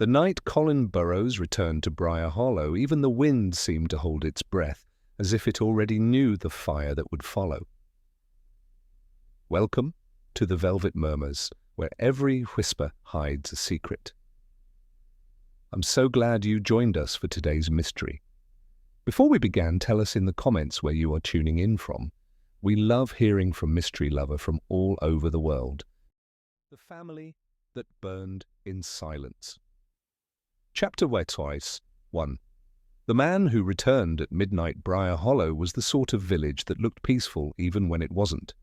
The night Colin Burrows returned to Briar Hollow, even the wind seemed to hold its breath, as if it already knew the fire that would follow. Welcome to the Velvet Murmurs, where every whisper hides a secret. I'm so glad you joined us for today's mystery. Before we begin, tell us in the comments where you are tuning in from. We love hearing from mystery lovers from all over the world. The family that burned in silence. Chapter 1. The man who returned at midnight Briar Hollow was the sort of village that looked peaceful even when it wasn't.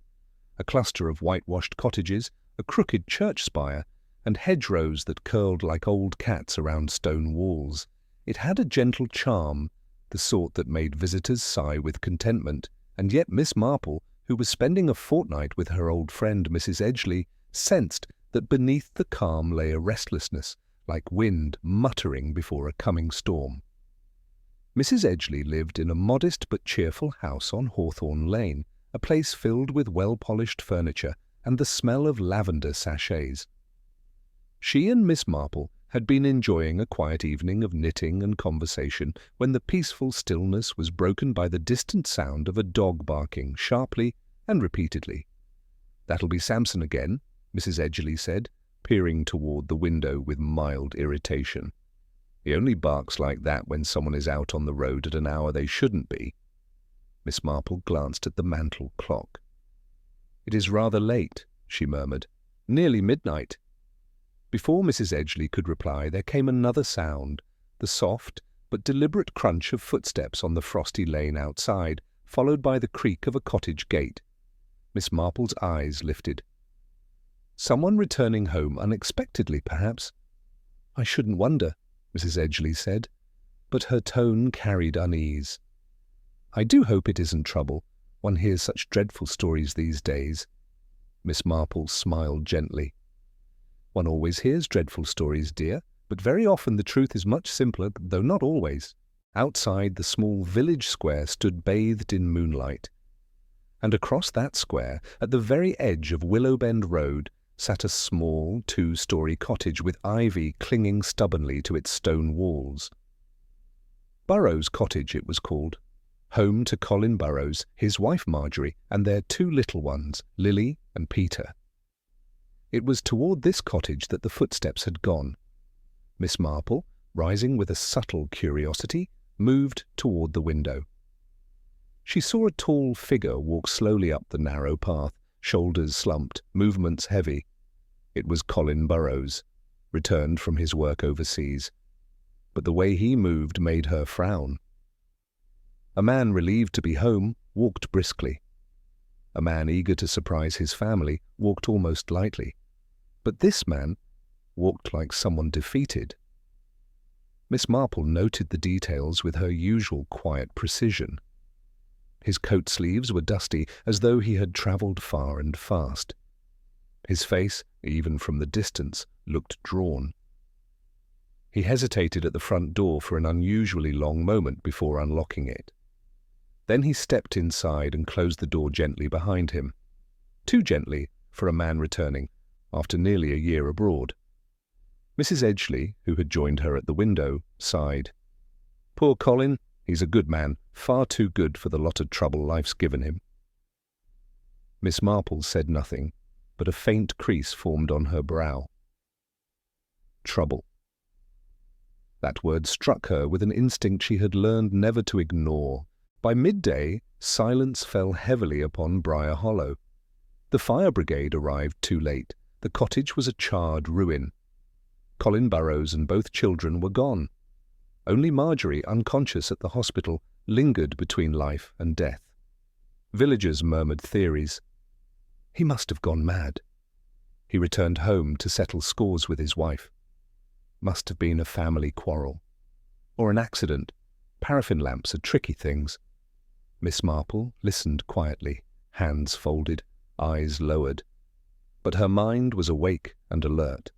A cluster of whitewashed cottages, a crooked church spire, and hedgerows that curled like old cats around stone walls. It had a gentle charm, the sort that made visitors sigh with contentment, and yet Miss Marple, who was spending a fortnight with her old friend Mrs. Edgeley, sensed that beneath the calm lay a restlessness, like wind muttering before a coming storm. Mrs. Edgeley lived in a modest but cheerful house on Hawthorne Lane, a place filled with well-polished furniture and the smell of lavender sachets. She and Miss Marple had been enjoying a quiet evening of knitting and conversation when the peaceful stillness was broken by the distant sound of a dog barking sharply and repeatedly. "That'll be Samson again," Mrs. Edgeley said, peering toward the window with mild irritation. "He only barks like that when someone is out on the road at an hour they shouldn't be." Miss Marple glanced at the mantel clock. "It is rather late," she murmured. "Nearly midnight." Before Mrs. Edgeley could reply, there came another sound, the soft but deliberate crunch of footsteps on the frosty lane outside, followed by the creak of a cottage gate. Miss Marple's eyes lifted. "Someone returning home unexpectedly, perhaps?" "I shouldn't wonder," Mrs. Edgeley said, but her tone carried unease. "I do hope it isn't trouble. One hears such dreadful stories these days." Miss Marple smiled gently. "One always hears dreadful stories, dear, but very often the truth is much simpler, though not always." Outside, the small village square stood bathed in moonlight. And across that square, at the very edge of Willowbend Road, sat a small two-story cottage with ivy clinging stubbornly to its stone walls. Burrows Cottage it was called, home to Colin Burrows, his wife Marjorie, and their two little ones, Lily and Peter. It was toward this cottage that the footsteps had gone. Miss Marple, rising with a subtle curiosity, moved toward the window. She saw a tall figure walk slowly up the narrow path, shoulders slumped, movements heavy. It was Colin Burrows, returned from his work overseas. But the way he moved made her frown. A man relieved to be home walked briskly. A man eager to surprise his family walked almost lightly. But this man walked like someone defeated. Miss Marple noted the details with her usual quiet precision. His coat sleeves were dusty, as though he had travelled far and fast. His face, even from the distance, looked drawn. He hesitated at the front door for an unusually long moment before unlocking it. Then he stepped inside and closed the door gently behind him. Too gently for a man returning, after nearly a year abroad. Mrs. Edgeley, who had joined her at the window, sighed. "Poor Colin, he's a good man, far too good for the lot of trouble life's given him." Miss Marple said nothing, but a faint crease formed on her brow. Trouble. That word struck her with an instinct she had learned never to ignore. By midday, silence fell heavily upon Briar Hollow. The fire brigade arrived too late. The cottage was a charred ruin. Colin Burrows and both children were gone. Only Marjorie, unconscious at the hospital, lingered between life and death. Villagers murmured theories. He must have gone mad. He returned home to settle scores with his wife. Must have been a family quarrel. Or an accident. Paraffin lamps are tricky things. Miss Marple listened quietly, hands folded, eyes lowered. But her mind was awake and alert.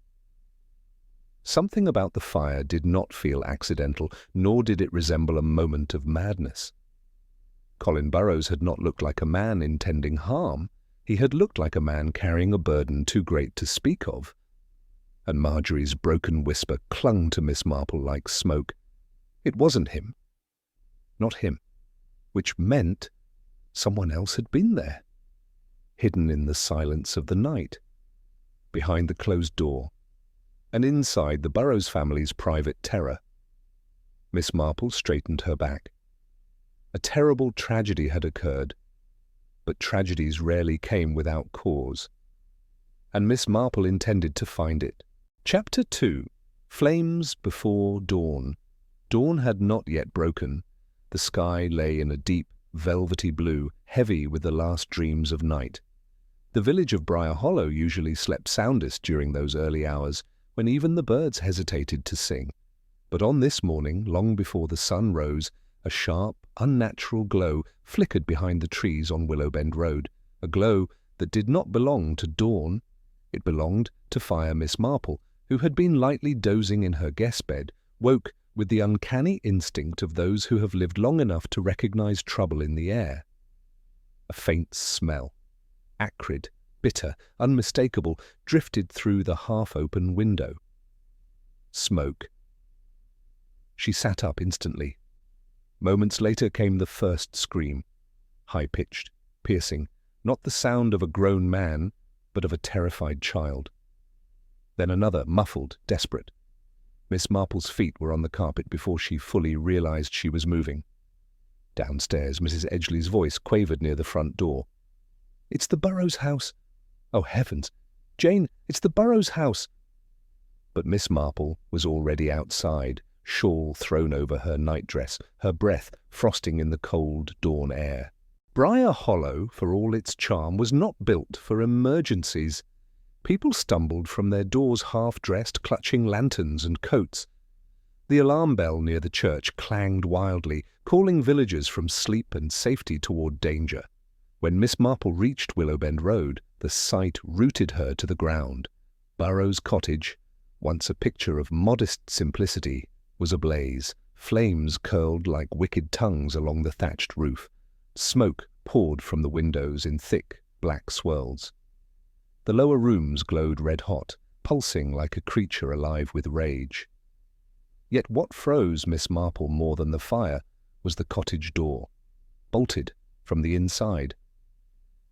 Something about the fire did not feel accidental, nor did it resemble a moment of madness. Colin Burrows had not looked like a man intending harm. He had looked like a man carrying a burden too great to speak of. and Marjorie's broken whisper clung to Miss Marple like smoke. It wasn't him. Not him. Which meant someone else had been there, hidden in the silence of the night, behind the closed door, and inside the Burrows family's private terror. Miss Marple straightened her back. A terrible tragedy had occurred, but tragedies rarely came without cause, and Miss Marple intended to find it. Chapter 2. Flames Before Dawn. Dawn had not yet broken. The sky lay in a deep, velvety blue, heavy with the last dreams of night. The village of Briar Hollow usually slept soundest during those early hours, when even the birds hesitated to sing. But on this morning, long before the sun rose, a sharp, unnatural glow flickered behind the trees on Willowbend Road, a glow that did not belong to dawn. It belonged to Fire Miss Marple, who had been lightly dozing in her guest bed, woke with the uncanny instinct of those who have lived long enough to recognize trouble in the air. A faint smell, acrid, bitter, unmistakable, drifted through the half-open window. Smoke. She sat up instantly. Moments later came the first scream, high-pitched, piercing, not the sound of a grown man, but of a terrified child. Then another, muffled, desperate. Miss Marple's feet were on the carpet before she fully realized she was moving. Downstairs, Mrs. Edgeley's voice quavered near the front door. "It's the Burrows house." "Oh, heavens! Jane, it's the Burrows house!" But Miss Marple was already outside, shawl thrown over her nightdress, her breath frosting in the cold dawn air. Briar Hollow, for all its charm, was not built for emergencies. People stumbled from their doors half-dressed, clutching lanterns and coats. The alarm bell near the church clanged wildly, calling villagers from sleep and safety toward danger. When Miss Marple reached Willowbend Road, the sight rooted her to the ground. Burrows' cottage, once a picture of modest simplicity, was ablaze. Flames curled like wicked tongues along the thatched roof. Smoke poured from the windows in thick, black swirls. The lower rooms glowed red-hot, pulsing like a creature alive with rage. Yet what froze Miss Marple more than the fire was the cottage door, bolted from the inside.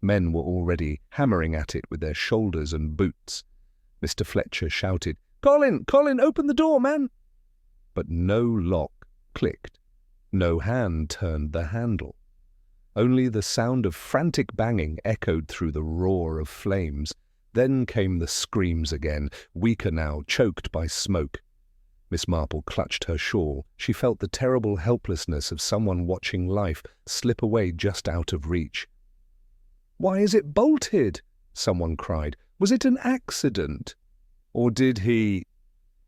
Men were already hammering at it with their shoulders and boots. Mr. Fletcher shouted, Colin, open the door, man!" But no lock clicked, no hand turned the handle. Only the sound of frantic banging echoed through the roar of flames. Then came the screams again, weaker now, choked by smoke. Miss Marple clutched her shawl. She felt the terrible helplessness of someone watching life slip away just out of reach. "Why is it bolted?" someone cried. "Was it an accident? Or did he—"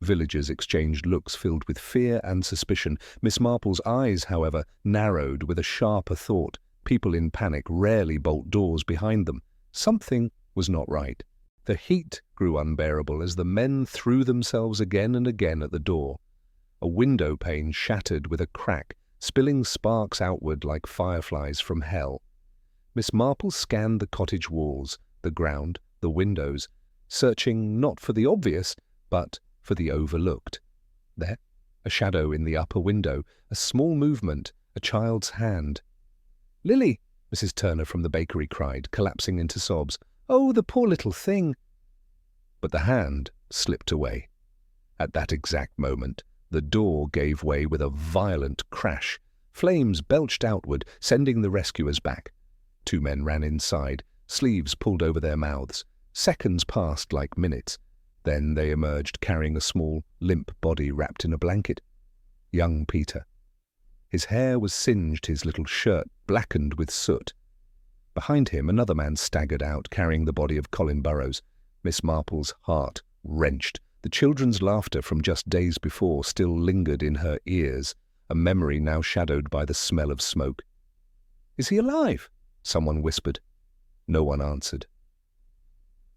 Villagers exchanged looks filled with fear and suspicion. Miss Marple's eyes, however, narrowed with a sharper thought. People in panic rarely bolt doors behind them. Something was not right. The heat grew unbearable as the men threw themselves again and again at the door. A window pane shattered with a crack, spilling sparks outward like fireflies from hell. Miss Marple scanned the cottage walls, the ground, the windows, searching not for the obvious, but for the overlooked. There, a shadow in the upper window, a small movement, a child's hand. "Lily!" Mrs. Turner from the bakery cried, collapsing into sobs. "Oh, the poor little thing!" But the hand slipped away. At that exact moment, the door gave way with a violent crash. Flames belched outward, sending the rescuers back. 2 men ran inside, sleeves pulled over their mouths. Seconds passed like minutes. Then they emerged carrying a small, limp body wrapped in a blanket. Young Peter. His hair was singed, his little shirt blackened with soot. Behind him, another man staggered out, carrying the body of Colin Burrows. Miss Marple's heart wrenched. The children's laughter from just days before still lingered in her ears, a memory now shadowed by the smell of smoke. "Is he alive?" someone whispered. No one answered.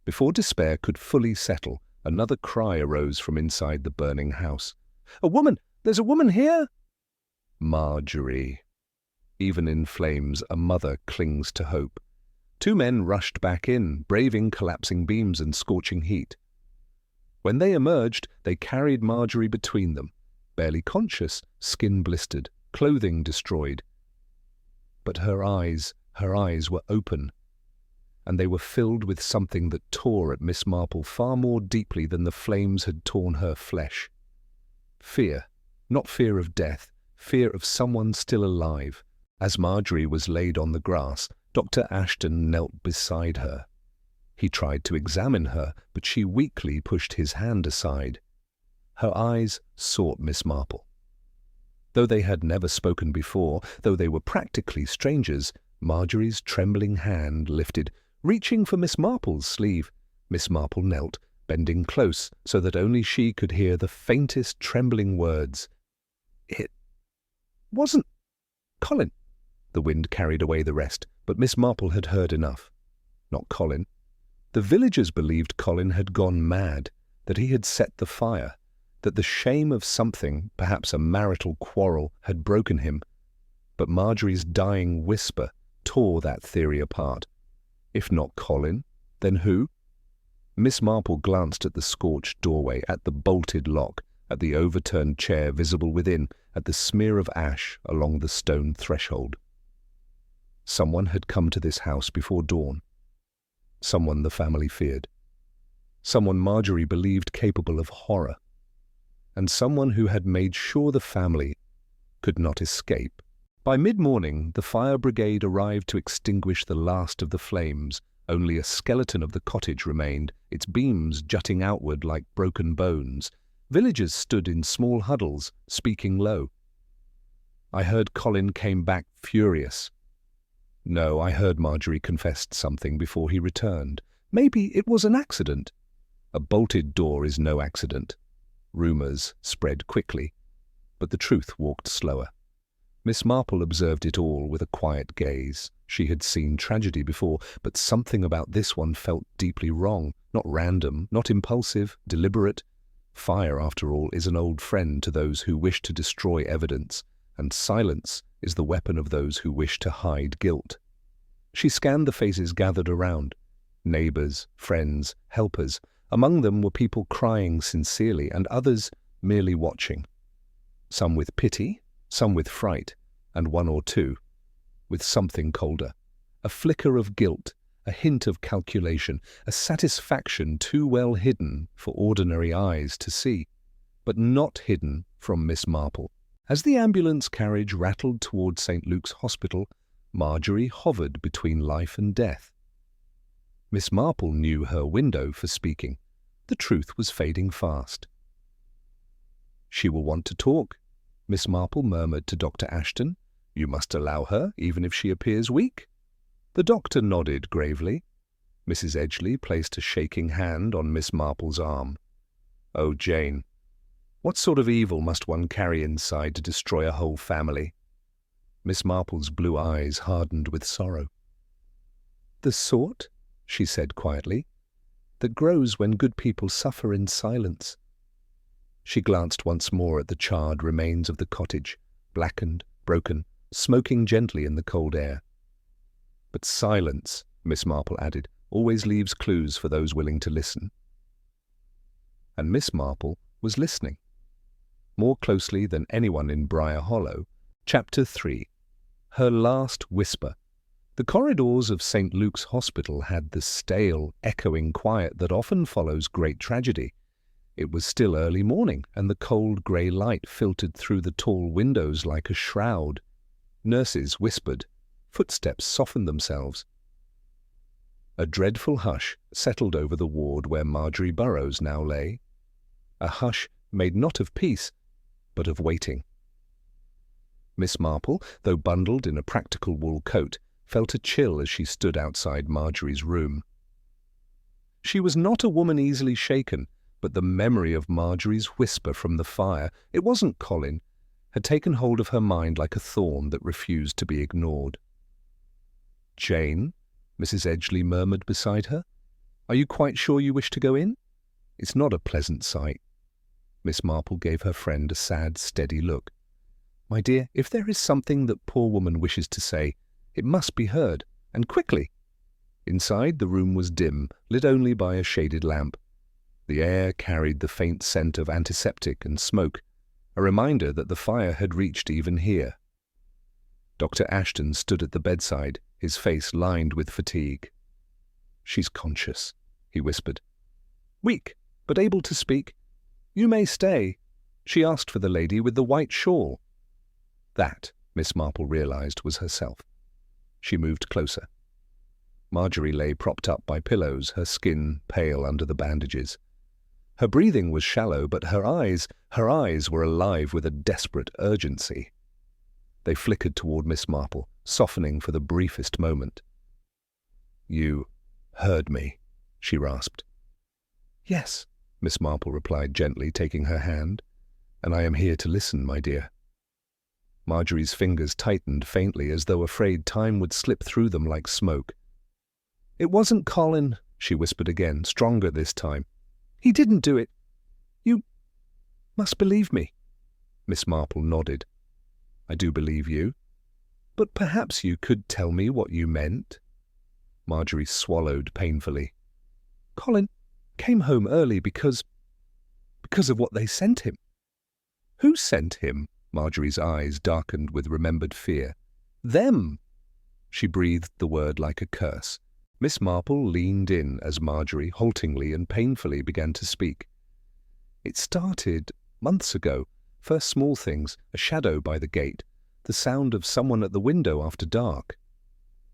Before despair could fully settle, another cry arose from inside the burning house. "A woman! There's a woman here!" Marjorie. Even in flames, a mother clings to hope. 2 men rushed back in, braving collapsing beams and scorching heat. When they emerged, they carried Marjorie between them, barely conscious, skin blistered, clothing destroyed. But her eyes were open, and they were filled with something that tore at Miss Marple far more deeply than the flames had torn her flesh. Fear, not fear of death, fear of someone still alive. As Marjorie was laid on the grass, Dr. Ashton knelt beside her. He tried to examine her, but she weakly pushed his hand aside. Her eyes sought Miss Marple. Though they had never spoken before, though they were practically strangers, Marjorie's trembling hand lifted, reaching for Miss Marple's sleeve. Miss Marple knelt, bending close so that only she could hear the faintest trembling words. "It wasn't Colin." The wind carried away the rest, but Miss Marple had heard enough. Not Colin. The villagers believed Colin had gone mad, that he had set the fire, that the shame of something, perhaps a marital quarrel, had broken him. But Marjorie's dying whisper tore that theory apart. If not Colin, then who? Miss Marple glanced at the scorched doorway, at the bolted lock, at the overturned chair visible within, at the smear of ash along the stone threshold. Someone had come to this house before dawn. Someone the family feared. Someone Marjorie believed capable of horror. And someone who had made sure the family could not escape. By mid-morning, the fire brigade arrived to extinguish the last of the flames. Only a skeleton of the cottage remained, its beams jutting outward like broken bones. Villagers stood in small huddles, speaking low. I heard Colin came back furious. No, I heard Marjorie confessed something before he returned. Maybe it was an accident. A bolted door is no accident. Rumours spread quickly, but the truth walked slower. Miss Marple observed it all with a quiet gaze. She had seen tragedy before, but something about this one felt deeply wrong, not random, not impulsive, deliberate. Fire, after all, is an old friend to those who wish to destroy evidence, and silence is the weapon of those who wish to hide guilt. She scanned the faces gathered around. Neighbours, friends, helpers. Among them were people crying sincerely, and others merely watching. Some with pity, some with fright, and one or two with something colder. A flicker of guilt, a hint of calculation, a satisfaction too well hidden for ordinary eyes to see, but not hidden from Miss Marple. As the ambulance carriage rattled toward St. Luke's Hospital, Marjorie hovered between life and death. Miss Marple knew her window for speaking. The truth was fading fast. "She will want to talk," Miss Marple murmured to Dr. Ashton. "You must allow her, even if she appears weak." The doctor nodded gravely. Mrs. Edgeley placed a shaking hand on Miss Marple's arm. "Oh, Jane, what sort of evil must one carry inside to destroy a whole family?" Miss Marple's blue eyes hardened with sorrow. "The sort," she said quietly, "that grows when good people suffer in silence." She glanced once more at the charred remains of the cottage, blackened, broken, smoking gently in the cold air. "But silence," Miss Marple added, "always leaves clues for those willing to listen." And Miss Marple was listening. More closely than anyone in Briar Hollow. Chapter 3. Her Last Whisper. The corridors of St. Luke's Hospital had the stale, echoing quiet that often follows great tragedy. It was still early morning, and the cold grey light filtered through the tall windows like a shroud. Nurses whispered. Footsteps softened themselves. A dreadful hush settled over the ward where Marjorie Burrows now lay. A hush made not of peace, but of waiting. Miss Marple, though bundled in a practical wool coat, felt a chill as she stood outside Marjorie's room. She was not a woman easily shaken, but the memory of Marjorie's whisper from the fire, "It wasn't Colin," had taken hold of her mind like a thorn that refused to be ignored. "Jane," Mrs. Edgeley murmured beside her, "are you quite sure you wish to go in? It's not a pleasant sight." Miss Marple gave her friend a sad, steady look. "My dear, if there is something that poor woman wishes to say, it must be heard, and quickly." Inside, the room was dim, lit only by a shaded lamp. The air carried the faint scent of antiseptic and smoke, a reminder that the fire had reached even here. Dr. Ashton stood at the bedside, his face lined with fatigue. "She's conscious," he whispered. "Weak, but able to speak. You may stay. She asked for the lady with the white shawl." That, Miss Marple realized, was herself. She moved closer. Marjorie lay propped up by pillows, her skin pale under the bandages. Her breathing was shallow, but her eyes were alive with a desperate urgency. They flickered toward Miss Marple, softening for the briefest moment. "You heard me," she rasped. "Yes," Miss Marple replied gently, taking her hand. "And I am here to listen, my dear." Marjorie's fingers tightened faintly as though afraid time would slip through them like smoke. "It wasn't Colin," she whispered again, stronger this time. "He didn't do it. You must believe me." Miss Marple nodded. "I do believe you. But perhaps you could tell me what you meant." Marjorie swallowed painfully. "Colin came home early because of what they sent him." "Who sent him?" Marjorie's eyes darkened with remembered fear. "Them." She breathed the word like a curse. Miss Marple leaned in as Marjorie haltingly and painfully began to speak. "It started months ago. First small things, a shadow by the gate, the sound of someone at the window after dark."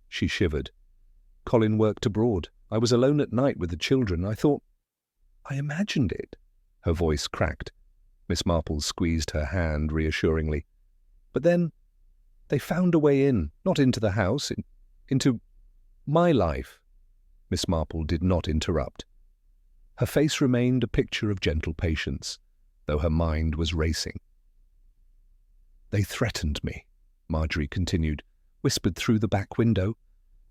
She shivered. "Colin worked abroad. I was alone at night with the children. I imagined it." Her voice cracked. Miss Marple squeezed her hand reassuringly. "But then they found a way in, not into the house, into my life." Miss Marple did not interrupt. Her face remained a picture of gentle patience, though her mind was racing. "They threatened me," Marjorie continued, "whispered through the back window,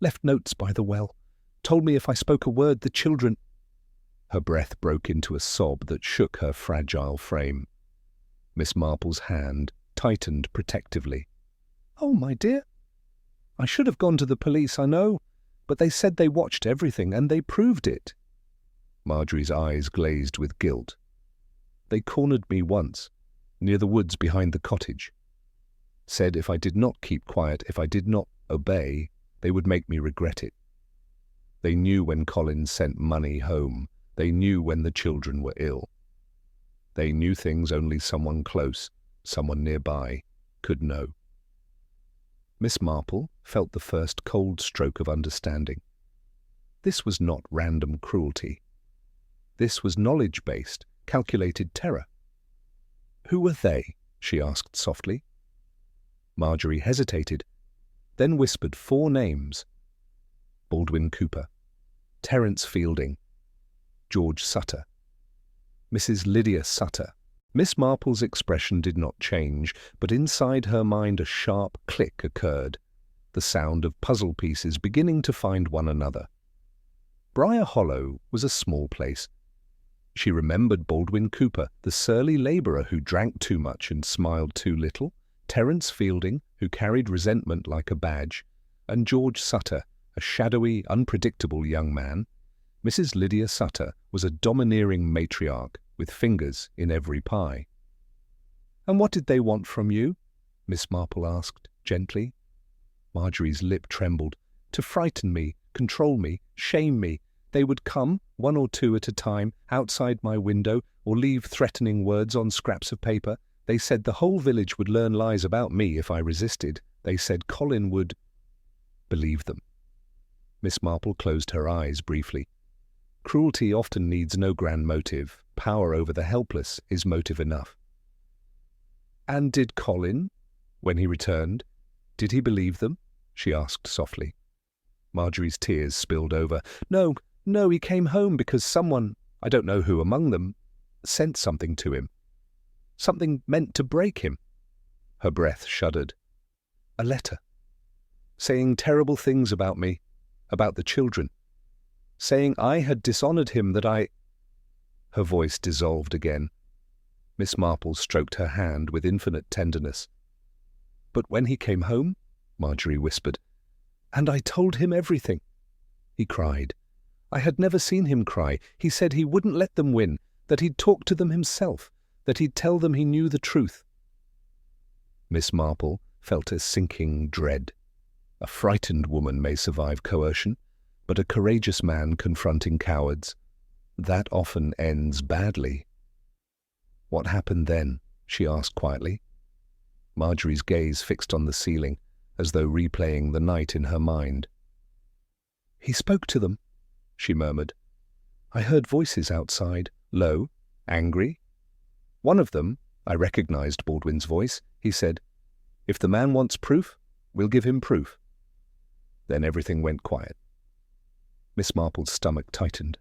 left notes by the well, told me if I spoke a word the children—" Her breath broke into a sob that shook her fragile frame. Miss Marple's hand tightened protectively. "Oh, my dear, I should have gone to the police, I know, but they said they watched everything, and they proved it." Marjorie's eyes glazed with guilt. "They cornered me once, near the woods behind the cottage. Said if I did not keep quiet, if I did not obey, they would make me regret it. They knew when Colin sent money home. They knew when the children were ill. They knew things only someone close, someone nearby, could know." Miss Marple felt the first cold stroke of understanding. This was not random cruelty. This was knowledge-based, calculated terror. "Who were they?" she asked softly. Marjorie hesitated, then whispered 4 names. Baldwin Cooper, Terence Fielding, George Sutter, Mrs. Lydia Sutter. Miss Marple's expression did not change, but inside her mind a sharp click occurred, the sound of puzzle pieces beginning to find one another. Briar Hollow was a small place. She remembered Baldwin Cooper, the surly labourer who drank too much and smiled too little, Terence Fielding, who carried resentment like a badge, and George Sutter, a shadowy, unpredictable young man. Mrs. Lydia Sutter was a domineering matriarch with fingers in every pie. "And what did they want from you?" Miss Marple asked, gently. Marjorie's lip trembled. "To frighten me, control me, shame me. They would come, 1 or 2 at a time, outside my window, or leave threatening words on scraps of paper. They said the whole village would learn lies about me if I resisted. They said Colin would believe them." Miss Marple closed her eyes briefly. Cruelty often needs no grand motive. Power over the helpless is motive enough. "And did Colin, when he returned, did he believe them?" she asked softly. Marjorie's tears spilled over. No, he came home because someone, I don't know who among them, sent something to him. Something meant to break him." Her breath shuddered. "A letter, saying terrible things about me, about the children. Saying I had dishonoured him, that I—" Her voice dissolved again. Miss Marple stroked her hand with infinite tenderness. "But when he came home," Marjorie whispered, "and I told him everything," he cried, I had never seen him cry. He said he wouldn't let them win, that he'd talk to them himself, that he'd tell them he knew the truth. Miss Marple felt a sinking dread. A frightened woman may survive coercion, but a courageous man confronting cowards, that often ends badly. "What happened then?" she asked quietly. Marjorie's gaze fixed on the ceiling, as though replaying the night in her mind. "He spoke to them," she murmured. "I heard voices outside, low, angry. One of them, I recognized Baldwin's voice. He said, 'If the man wants proof, we'll give him proof.' Then everything went quiet." Miss Marple's stomach tightened.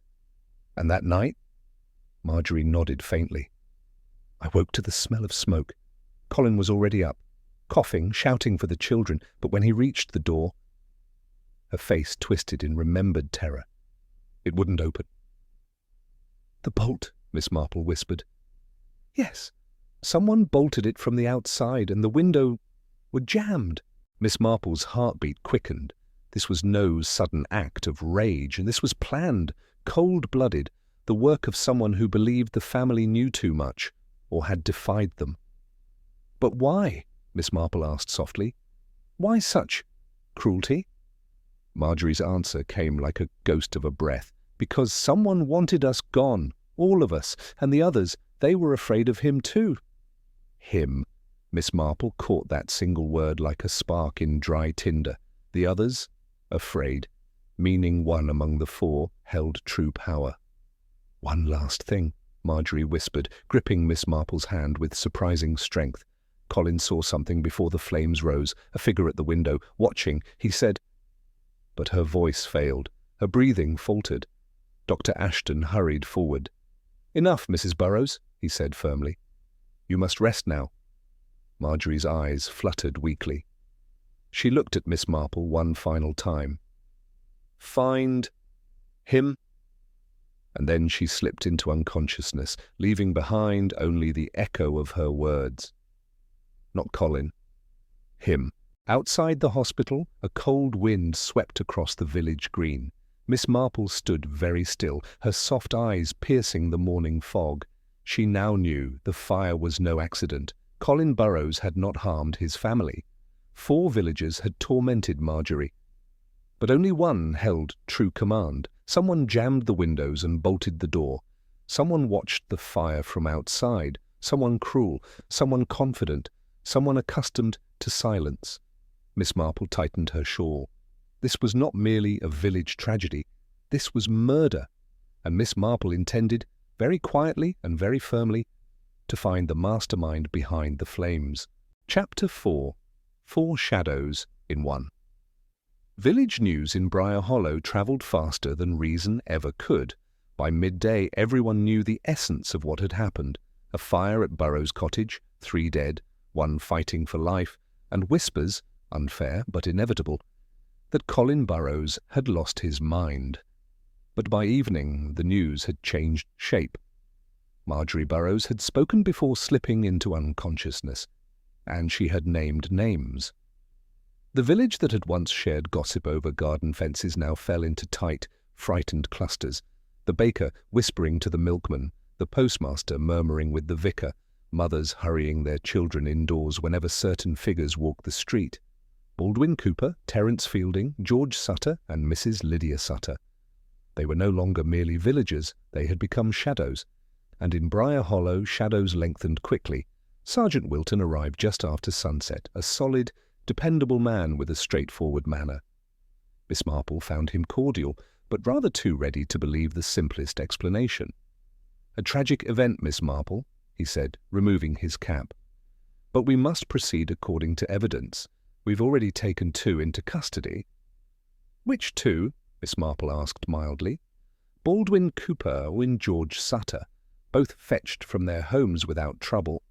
"And that night?" Marjorie nodded faintly. "I woke to the smell of smoke. Colin was already up, coughing, shouting for the children, but when he reached the door..." Her face twisted in remembered terror. It wouldn't open. "The bolt," Miss Marple whispered. "Yes, someone bolted it from the outside and the window were jammed." Miss Marple's heartbeat quickened. This was no sudden act of rage, and this was planned, cold-blooded, the work of someone who believed the family knew too much, or had defied them. "But why?" Miss Marple asked softly. "Why such cruelty?" Marjorie's answer came like a ghost of a breath. "Because someone wanted us gone, all of us, and the others, they were afraid of him too." Him. Miss Marple caught that single word like a spark in dry tinder. The others? Afraid. Meaning one among the four held true power. "One last thing," Marjorie whispered, gripping Miss Marple's hand with surprising strength. Colin saw something before the flames rose, a figure at the window, watching. He said... But her voice failed. Her breathing faltered. Dr. Ashton hurried forward. "Enough, Mrs. Burrows," he said firmly. "You must rest now." Marjorie's eyes fluttered weakly. She looked at Miss Marple one final time. "Find him?" And then she slipped into unconsciousness, leaving behind only the echo of her words. Not Colin. Him. Outside the hospital, a cold wind swept across the village green. Miss Marple stood very still, her soft eyes piercing the morning fog. She now knew the fire was no accident. Colin Burrows had not harmed his family. 4 villagers had tormented Marjorie. But only one held true command. Someone jammed the windows and bolted the door. Someone watched the fire from outside. Someone cruel, someone confident, someone accustomed to silence. Miss Marple tightened her shawl. This was not merely a village tragedy. This was murder. And Miss Marple intended, very quietly and very firmly, to find the mastermind behind the flames. Chapter 4. 4 Shadows in One. Village news in Briar Hollow travelled faster than reason ever could. By midday, everyone knew the essence of what had happened. A fire at Burrows' cottage, 3 dead, 1 fighting for life, and whispers, unfair but inevitable, that Colin Burrows had lost his mind. But by evening, the news had changed shape. Marjorie Burrows had spoken before slipping into unconsciousness, and she had named names. The village that had once shared gossip over garden fences now fell into tight, frightened clusters, the baker whispering to the milkman, the postmaster murmuring with the vicar, mothers hurrying their children indoors whenever certain figures walked the street. Baldwin Cooper, Terence Fielding, George Sutter, and Mrs. Lydia Sutter. They were no longer merely villagers, they had become shadows, and in Briar Hollow shadows lengthened quickly. Sergeant Wilton arrived just after sunset, a solid, dependable man with a straightforward manner. Miss Marple found him cordial, but rather too ready to believe the simplest explanation. "A tragic event, Miss Marple," he said, removing his cap. "But we must proceed according to evidence. We've already taken 2 into custody." "Which 2?" Miss Marple asked mildly. "Baldwin Cooper and George Sutter, both fetched from their homes without trouble."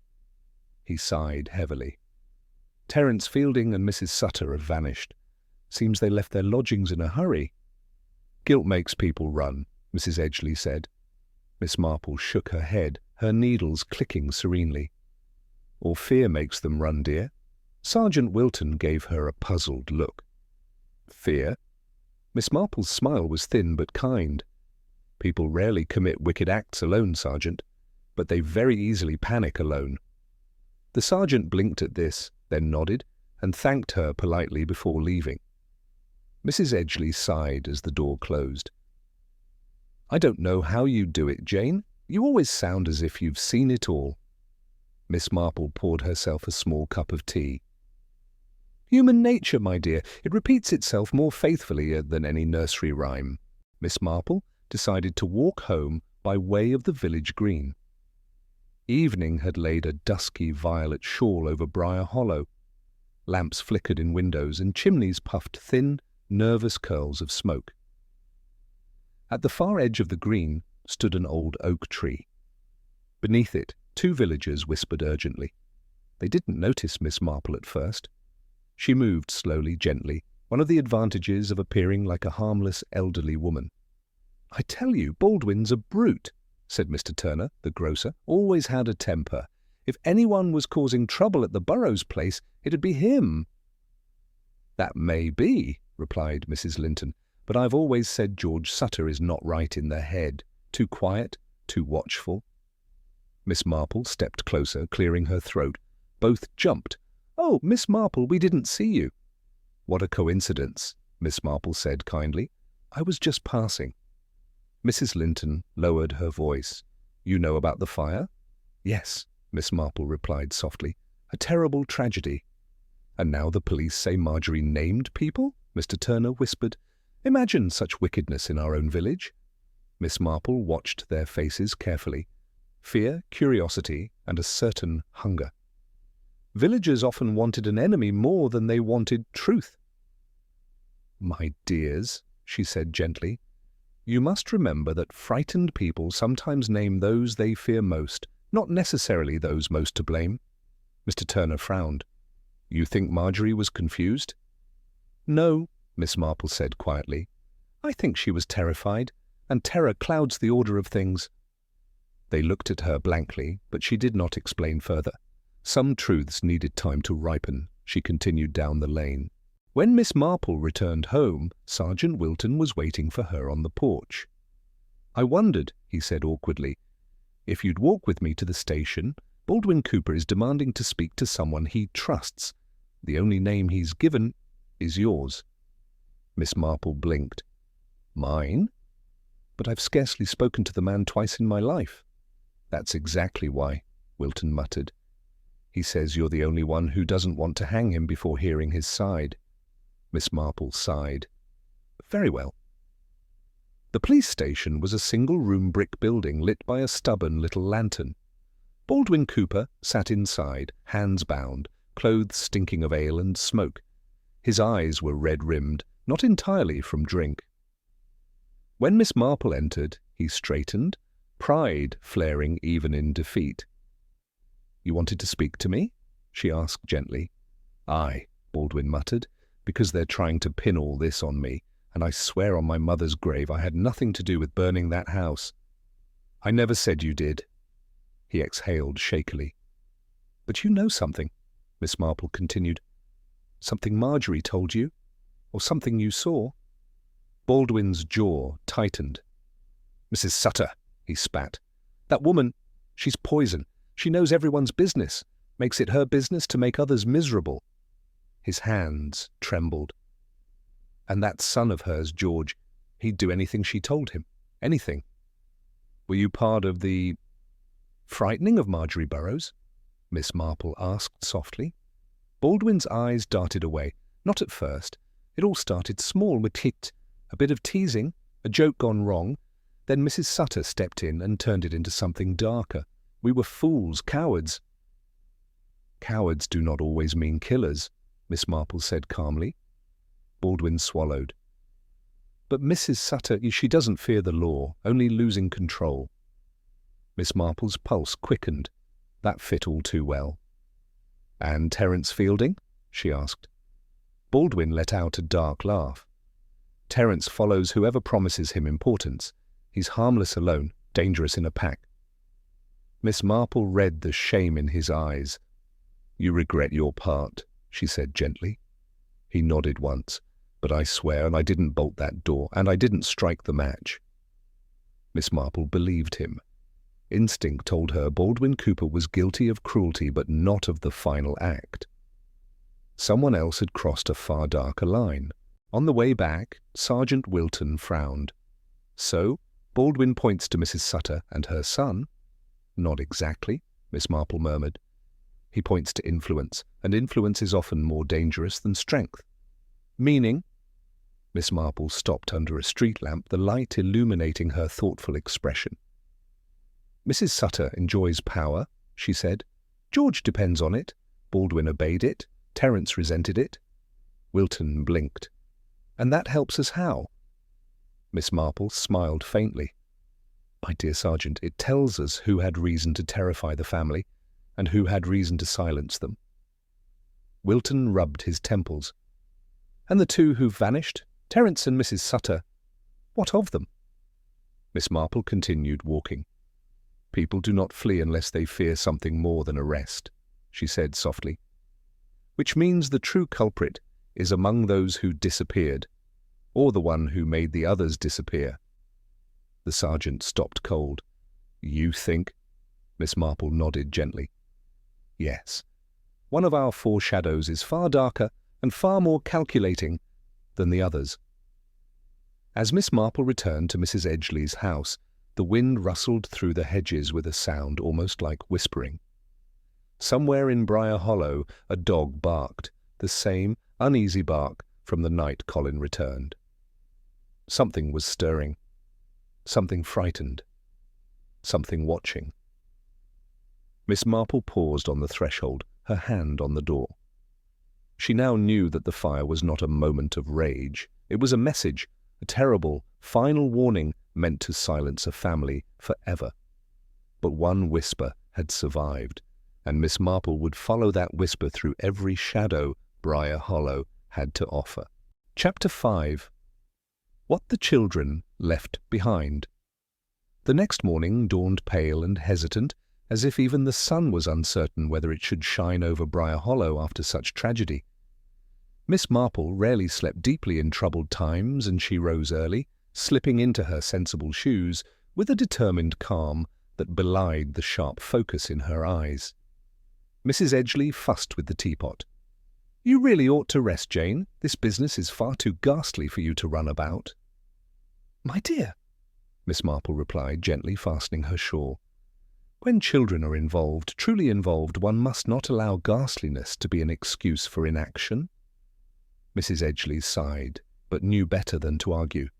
He sighed heavily. "Terence Fielding and Mrs. Sutter have vanished. Seems they left their lodgings in a hurry." "Guilt makes people run," Mrs. Edgley said. Miss Marple shook her head, her needles clicking serenely. "Or fear makes them run, dear." Sergeant Wilton gave her a puzzled look. "Fear?" Miss Marple's smile was thin but kind. People rarely commit wicked acts alone, Sergeant, but they very easily panic alone. The sergeant blinked at this, then nodded, and thanked her politely before leaving. Mrs. Edgley sighed as the door closed. "I don't know how you do it, Jane. You always sound as if you've seen it all." Miss Marple poured herself a small cup of tea. "Human nature, my dear. It repeats itself more faithfully than any nursery rhyme." Miss Marple decided to walk home by way of the village green. Evening had laid a dusky violet shawl over Briar Hollow. Lamps flickered in windows and chimneys puffed thin, nervous curls of smoke. At the far edge of the green stood an old oak tree. Beneath it, two villagers whispered urgently. They didn't notice Miss Marple at first. She moved slowly, gently, one of the advantages of appearing like a harmless elderly woman. "I tell you, Baldwin's a brute," said Mr. Turner, the grocer. "Always had a temper. If anyone was causing trouble at the Burrows place, it'd be him." "That may be," replied Mrs. Linton, "but I've always said George Sutter is not right in the head. Too quiet, too watchful." Miss Marple stepped closer, clearing her throat. Both jumped. "Oh, Miss Marple, we didn't see you." "What a coincidence," Miss Marple said kindly. "I was just passing." Mrs. Linton lowered her voice. "You know about the fire?" "Yes," Miss Marple replied softly. "A terrible tragedy." "And now the police say Marjorie named people?" Mr. Turner whispered. "Imagine such wickedness in our own village." Miss Marple watched their faces carefully. Fear, curiosity, and a certain hunger. Villagers often wanted an enemy more than they wanted truth. "My dears," she said gently, "you must remember that frightened people sometimes name those they fear most, not necessarily those most to blame." Mr. Turner frowned. "You think Marjorie was confused?" "No," Miss Marple said quietly. "I think she was terrified, and terror clouds the order of things." They looked at her blankly, but she did not explain further. Some truths needed time to ripen. She continued down the lane. When Miss Marple returned home, Sergeant Wilton was waiting for her on the porch. "I wondered," he said awkwardly, "if you'd walk with me to the station. Baldwin Cooper is demanding to speak to someone he trusts. The only name he's given is yours." Miss Marple blinked. "Mine? But I've scarcely spoken to the man twice in my life." "That's exactly why," Wilton muttered. "He says you're the only one who doesn't want to hang him before hearing his side." Miss Marple sighed. "Very well." The police station was a single-room brick building lit by a stubborn little lantern. Baldwin Cooper sat inside, hands bound, clothes stinking of ale and smoke. His eyes were red-rimmed, not entirely from drink. When Miss Marple entered, he straightened, pride flaring even in defeat. "You wanted to speak to me?" she asked gently. "Aye," Baldwin muttered, "because they're trying to pin all this on me, and I swear on my mother's grave I had nothing to do with burning that house." "I never said you did." He exhaled shakily. "But you know something," Miss Marple continued. "Something Marjorie told you? Or something you saw?" Baldwin's jaw tightened. "Mrs. Sutter," he spat. "That woman, she's poison. She knows everyone's business, makes it her business to make others miserable." His hands trembled. "And that son of hers, George, he'd do anything she told him. Anything." "Were you part of the frightening of Marjorie Burrows?" Miss Marple asked softly. Baldwin's eyes darted away. "Not at first. It all started small with a bit of teasing, a joke gone wrong. Then Mrs. Sutter stepped in and turned it into something darker. We were fools, cowards." "Cowards do not always mean killers," Miss Marple said calmly. Baldwin swallowed. "But Mrs. Sutter, she doesn't fear the law, only losing control." Miss Marple's pulse quickened. That fit all too well. "And Terence Fielding?" she asked. Baldwin let out a dark laugh. "Terence follows whoever promises him importance. He's harmless alone, dangerous in a pack." Miss Marple read the shame in his eyes. "You regret your part," she said gently. He nodded once, But I swear, and I didn't bolt that door, and I didn't strike the match." Miss Marple believed him. Instinct told her Baldwin Cooper was guilty of cruelty, but not of the final act. Someone else had crossed a far darker line. On the way back, Sergeant Wilton frowned. "So, Baldwin points to Mrs. Sutter and her son?" "Not exactly," Miss Marple murmured. "He points to influence, and influence is often more dangerous than strength." "Meaning?" Miss Marple stopped under a street lamp, the light illuminating her thoughtful expression. "Mrs. Sutter enjoys power," she said. "George depends on it. Baldwin obeyed it. Terence resented it." Wilton blinked. "And that helps us how?" Miss Marple smiled faintly. "My dear Sergeant, it tells us who had reason to terrify the family and who had reason to silence them." Wilton rubbed his temples. "And the two who've vanished? Terence and Mrs. Sutter. What of them?" Miss Marple continued walking. "People do not flee unless they fear something more than arrest," she said softly. "Which means the true culprit is among those who disappeared, or the one who made the others disappear." The sergeant stopped cold. "You think?" Miss Marple nodded gently. "Yes. One of our four shadows is far darker and far more calculating than the others." As Miss Marple returned to Mrs. Edgeley's house, the wind rustled through the hedges with a sound almost like whispering. Somewhere in Briar Hollow a dog barked, the same uneasy bark from the night Colin returned. Something was stirring, something frightened, something watching. Miss Marple paused on the threshold, her hand on the door. She now knew that the fire was not a moment of rage. It was a message, a terrible, final warning meant to silence a family forever. But one whisper had survived, and Miss Marple would follow that whisper through every shadow Briar Hollow had to offer. Chapter 5. What the Children Left Behind. The next morning dawned pale and hesitant, as if even the sun was uncertain whether it should shine over Briar Hollow after such tragedy. Miss Marple rarely slept deeply in troubled times, and she rose early, slipping into her sensible shoes with a determined calm that belied the sharp focus in her eyes. Mrs. Edgeley fussed with the teapot. "You really ought to rest, Jane. This business is far too ghastly for you to run about." "My dear," Miss Marple replied, gently fastening her shawl. "When children are involved, truly involved, one must not allow ghastliness to be an excuse for inaction." Mrs. Edgeley sighed, but knew better than to argue.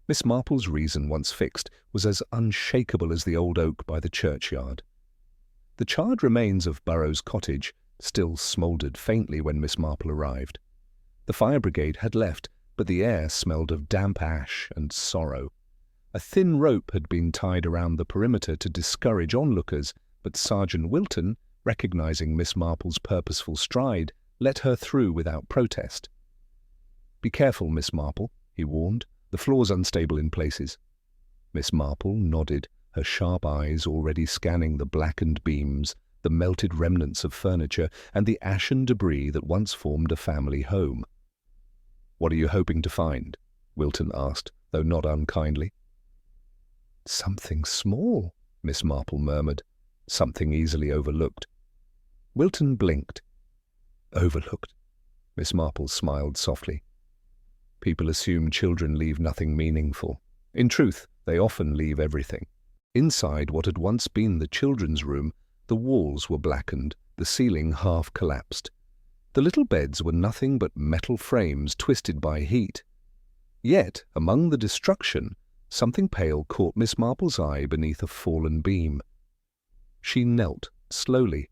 Miss Marple's reason, once fixed, was as unshakable as the old oak by the churchyard. The charred remains of Burrows' cottage still smouldered faintly when Miss Marple arrived. The fire brigade had left, but the air smelled of damp ash and sorrow. A thin rope had been tied around the perimeter to discourage onlookers, but Sergeant Wilton, recognizing Miss Marple's purposeful stride, let her through without protest. "Be careful, Miss Marple," he warned. "The floor's unstable in places." Miss Marple nodded, her sharp eyes already scanning the blackened beams, the melted remnants of furniture, and the ashen debris that once formed a family home. "What are you hoping to find?" Wilton asked, though not unkindly. "Something small," Miss Marple murmured. "Something easily overlooked." Wilton blinked. "Overlooked?" Miss Marple smiled softly. "People assume children leave nothing meaningful. In truth, they often leave everything." Inside what had once been the children's room, the walls were blackened, the ceiling half collapsed. The little beds were nothing but metal frames twisted by heat. Yet, among the destruction, something pale caught Miss Marple's eye beneath a fallen beam. She knelt slowly.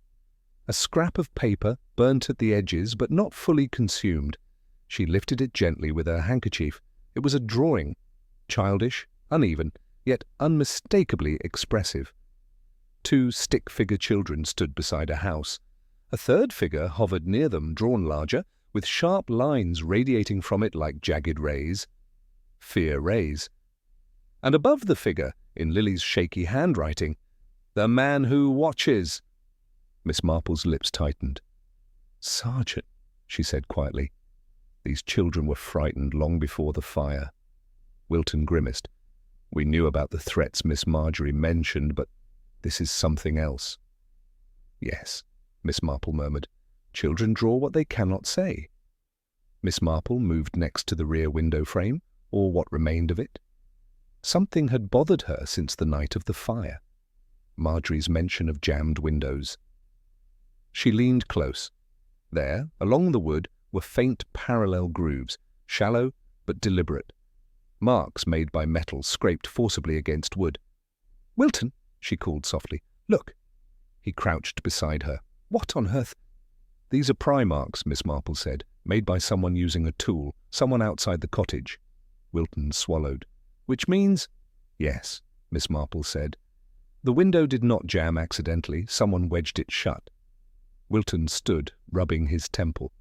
A scrap of paper, burnt at the edges but not fully consumed. She lifted it gently with her handkerchief. It was a drawing, childish, uneven, yet unmistakably expressive. Two stick-figure children stood beside a house. A third figure hovered near them, drawn larger, with sharp lines radiating from it like jagged rays. Fear rays. And above the figure, in Lily's shaky handwriting, "The man who watches." Miss Marple's lips tightened. "Sergeant," she said quietly. These children were frightened long before the fire. Wilton grimaced. We knew about the threats Miss Marjorie mentioned, but this is something else. Yes, Miss Marple murmured. Children draw what they cannot say. Miss Marple moved next to the rear window frame, or what remained of it. Something had bothered her since the night of the fire. Marjorie's mention of jammed windows. She leaned close. There, along the wood, were faint parallel grooves, shallow but deliberate. Marks made by metal scraped forcibly against wood. "Wilton," she called softly, "look." He crouched beside her. "What on earth?" "These are pry marks," Miss Marple said, "made by someone using a tool, someone outside the cottage." Wilton swallowed. "Which means—" "Yes," Miss Marple said. "The window did not jam accidentally. Someone wedged it shut." Wilton stood, rubbing his temple.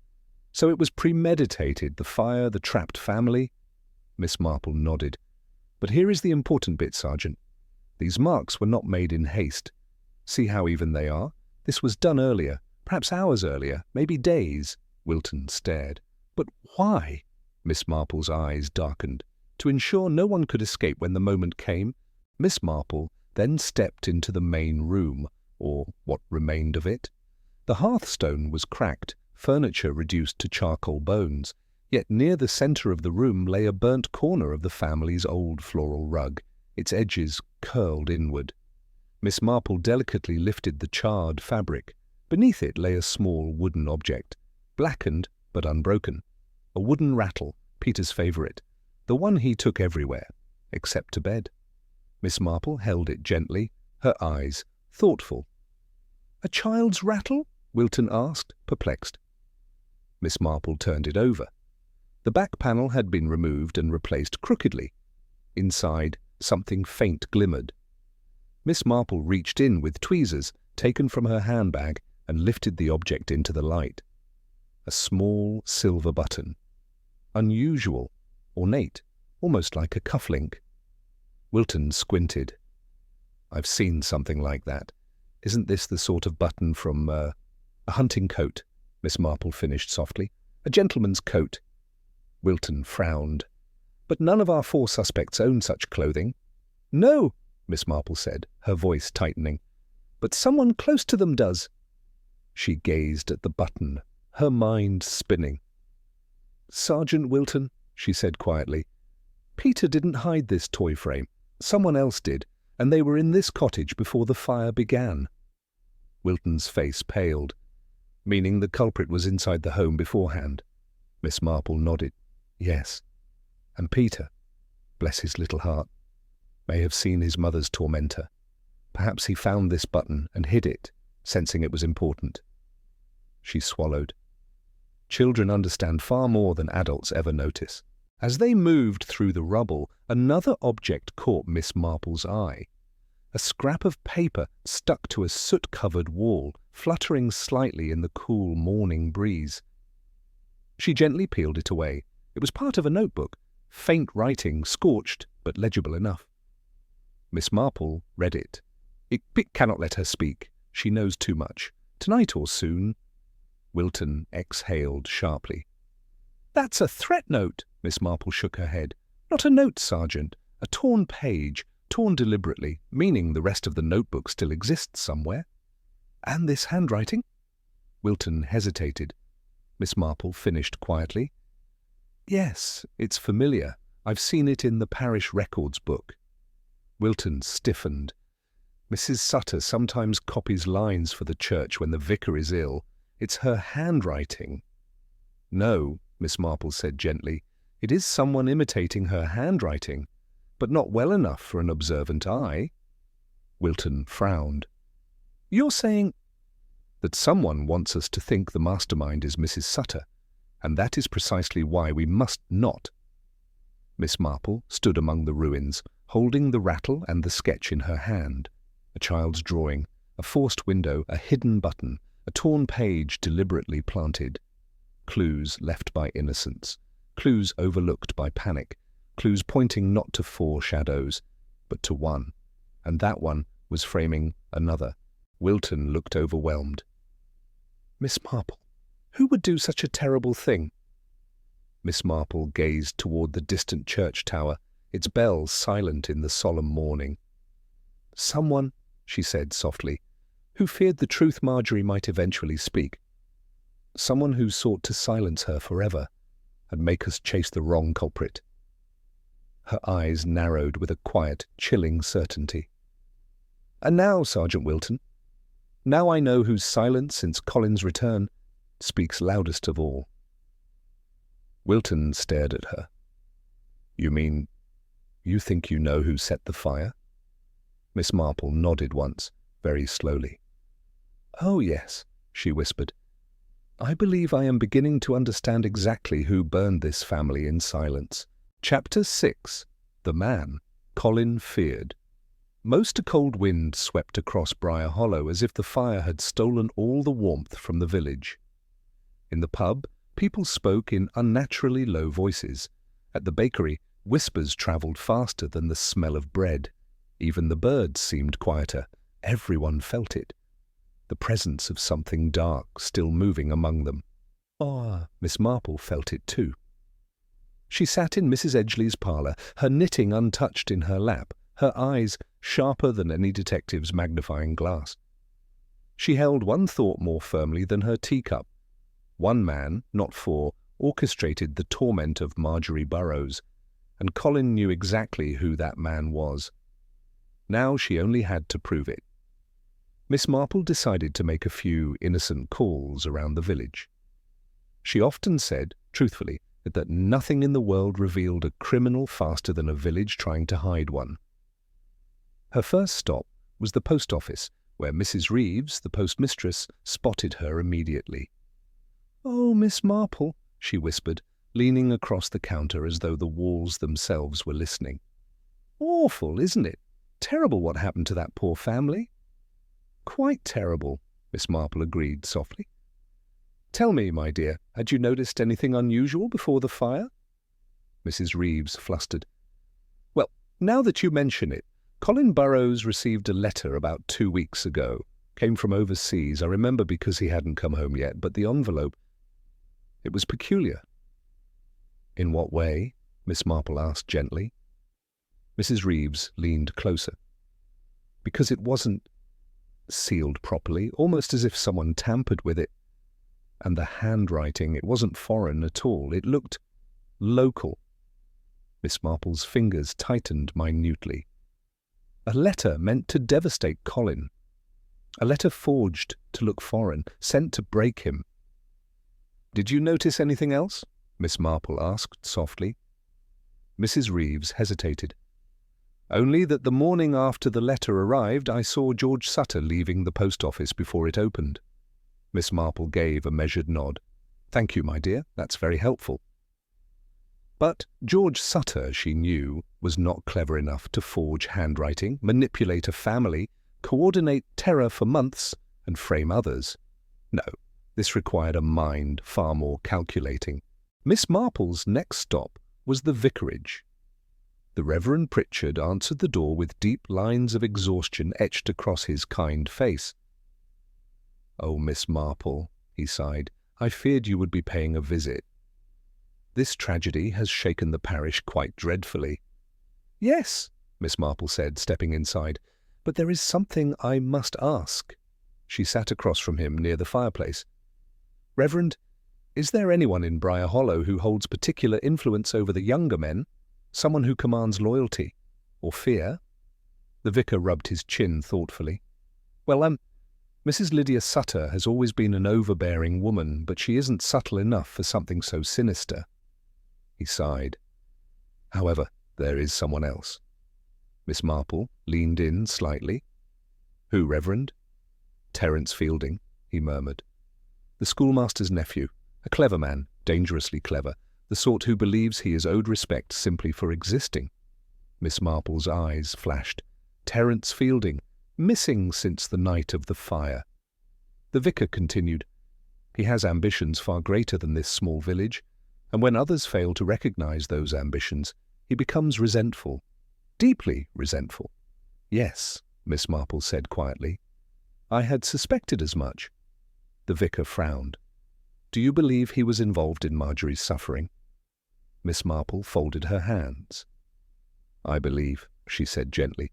"So it was premeditated, the fire, the trapped family?" Miss Marple nodded. "But here is the important bit, Sergeant. These marks were not made in haste. See how even they are? This was done earlier, perhaps hours earlier, maybe days." Wilton stared. "But why?" Miss Marple's eyes darkened. To ensure no one could escape when the moment came, Miss Marple then stepped into the main room, or what remained of it. The hearthstone was cracked, furniture reduced to charcoal bones, yet near the centre of the room lay a burnt corner of the family's old floral rug, its edges curled inward. Miss Marple delicately lifted the charred fabric. Beneath it lay a small wooden object, blackened but unbroken. A wooden rattle, Peter's favourite, the one he took everywhere, except to bed. Miss Marple held it gently, her eyes thoughtful. "A child's rattle?" Wilton asked, perplexed. Miss Marple turned it over. The back panel had been removed and replaced crookedly. Inside, something faint glimmered. Miss Marple reached in with tweezers, taken from her handbag, and lifted the object into the light. A small silver button. Unusual, ornate, almost like a cufflink. Wilton squinted. "I've seen something like that. Isn't this the sort of button from a hunting coat?" Miss Marple finished softly. "A gentleman's coat." Wilton frowned. "But none of our 4 suspects own such clothing." "No," Miss Marple said, her voice tightening. "But someone close to them does." She gazed at the button, her mind spinning. "Sergeant Wilton," she said quietly, "Peter didn't hide this toy frame. Someone else did, and they were in this cottage before the fire began." Wilton's face paled. "Meaning the culprit was inside the home beforehand?" Miss Marple nodded. "Yes. And Peter, bless his little heart, may have seen his mother's tormentor. Perhaps he found this button and hid it, sensing it was important." She swallowed. Children understand far more than adults ever notice. As they moved through the rubble, another object caught Miss Marple's eye. A scrap of paper stuck to a soot-covered wall, fluttering slightly in the cool morning breeze. She gently peeled it away. It was part of a notebook, faint writing, scorched, but legible enough. Miss Marple read it. "It cannot let her speak. She knows too much. Tonight or soon." Wilton exhaled sharply. "That's a threat note." Miss Marple shook her head. "Not a note, Sergeant. A torn page, torn deliberately, meaning the rest of the notebook still exists somewhere." "And this handwriting?" Wilton hesitated. Miss Marple finished quietly. "Yes, it's familiar. I've seen it in the parish records book." Wilton stiffened. "Mrs. Sutter sometimes copies lines for the church when the vicar is ill. It's her handwriting." "No," Miss Marple said gently. "It is someone imitating her handwriting, but not well enough for an observant eye." Wilton frowned. "You're saying—" "That someone wants us to think the mastermind is Mrs. Sutter, and that is precisely why we must not." Miss Marple stood among the ruins, holding the rattle and the sketch in her hand. A child's drawing, a forced window, a hidden button, a torn page deliberately planted. Clues left by innocence, clues overlooked by panic, clues pointing not to 4 shadows, but to one, and that one was framing another. Wilton looked overwhelmed. "Miss Marple, who would do such a terrible thing?" Miss Marple gazed toward the distant church tower, its bells silent in the solemn morning. "Someone," she said softly, "who feared the truth Marjorie might eventually speak. Someone who sought to silence her forever and make us chase the wrong culprit." Her eyes narrowed with a quiet, chilling certainty. "And now, Sergeant Wilton, now I know whose silence since Colin's return speaks loudest of all." Wilton stared at her. "You mean, you think you know who set the fire?" Miss Marple nodded once, very slowly. "Oh, yes," she whispered. "I believe I am beginning to understand exactly who burned this family in silence." Chapter 6. The Man Colin Feared. Most a cold wind swept across Briar Hollow as if the fire had stolen all the warmth from the village. In the pub, people spoke in unnaturally low voices. At the bakery, whispers travelled faster than the smell of bread. Even the birds seemed quieter. Everyone felt it. The presence of something dark still moving among them. Miss Marple felt it too. She sat in Mrs. Edgley's parlour, her knitting untouched in her lap, her eyes sharper than any detective's magnifying glass. She held one thought more firmly than her teacup. One man, not four, orchestrated the torment of Marjorie Burrows, and Colin knew exactly who that man was. Now she only had to prove it. Miss Marple decided to make a few innocent calls around the village. She often said, truthfully, that nothing in the world revealed a criminal faster than a village trying to hide one. Her first stop was the post office, where Mrs. Reeves, the postmistress, spotted her immediately. "Oh, Miss Marple," she whispered, leaning across the counter as though the walls themselves were listening. "Awful, isn't it? Terrible what happened to that poor family." "Quite terrible," Miss Marple agreed softly. "Tell me, my dear, had you noticed anything unusual before the fire?" Mrs. Reeves flustered. "Well, now that you mention it, Colin Burrows received a letter about 2 weeks ago. Came from overseas, I remember because he hadn't come home yet, but the envelope, it was peculiar." "In what way?" Miss Marple asked gently. Mrs. Reeves leaned closer. "Because it wasn't sealed properly, almost as if someone tampered with it. And the handwriting, it wasn't foreign at all. It looked local." Miss Marple's fingers tightened minutely. A letter meant to devastate Colin. A letter forged to look foreign, sent to break him. "Did you notice anything else?" Miss Marple asked softly. Mrs. Reeves hesitated. "Only that the morning after the letter arrived, I saw George Sutter leaving the post office before it opened." Miss Marple gave a measured nod. "Thank you, my dear. That's very helpful." But George Sutter, she knew, was not clever enough to forge handwriting, manipulate a family, coordinate terror for months, and frame others. No, this required a mind far more calculating. Miss Marple's next stop was the vicarage. The Reverend Pritchard answered the door with deep lines of exhaustion etched across his kind face. "Oh, Miss Marple," he sighed, "I feared you would be paying a visit. This tragedy has shaken the parish quite dreadfully." "Yes," Miss Marple said, stepping inside, "but there is something I must ask." She sat across from him near the fireplace. "Reverend, is there anyone in Briar Hollow who holds particular influence over the younger men? Someone who commands loyalty or fear?" The vicar rubbed his chin thoughtfully. "Well, Mrs. Lydia Sutter has always been an overbearing woman, but she isn't subtle enough for something so sinister." He sighed. "However, there is someone else." Miss Marple leaned in slightly. "Who, Reverend?" "Terence Fielding," he murmured. "The schoolmaster's nephew, a clever man, dangerously clever, the sort who believes he is owed respect simply for existing." Miss Marple's eyes flashed. "Terence Fielding, missing since the night of the fire." The vicar continued. "He has ambitions far greater than this small village, and when others fail to recognize those ambitions, he becomes resentful, deeply resentful." "Yes," Miss Marple said quietly. "I had suspected as much." The vicar frowned. "Do you believe he was involved in Marjorie's suffering?" Miss Marple folded her hands. "I believe," she said gently,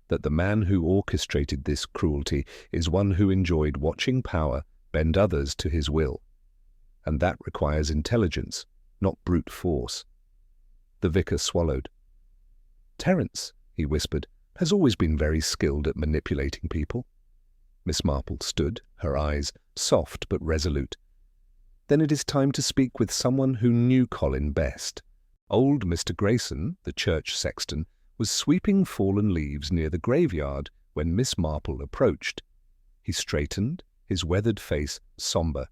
"that the man who orchestrated this cruelty is one who enjoyed watching power bend others to his will. And that requires intelligence, not brute force." The vicar swallowed. "Terence," he whispered, "has always been very skilled at manipulating people." Miss Marple stood, her eyes soft but resolute. "Then it is time to speak with someone who knew Colin best." Old Mr. Grayson, the church sexton, was sweeping fallen leaves near the graveyard when Miss Marple approached. He straightened, his weathered face sombre.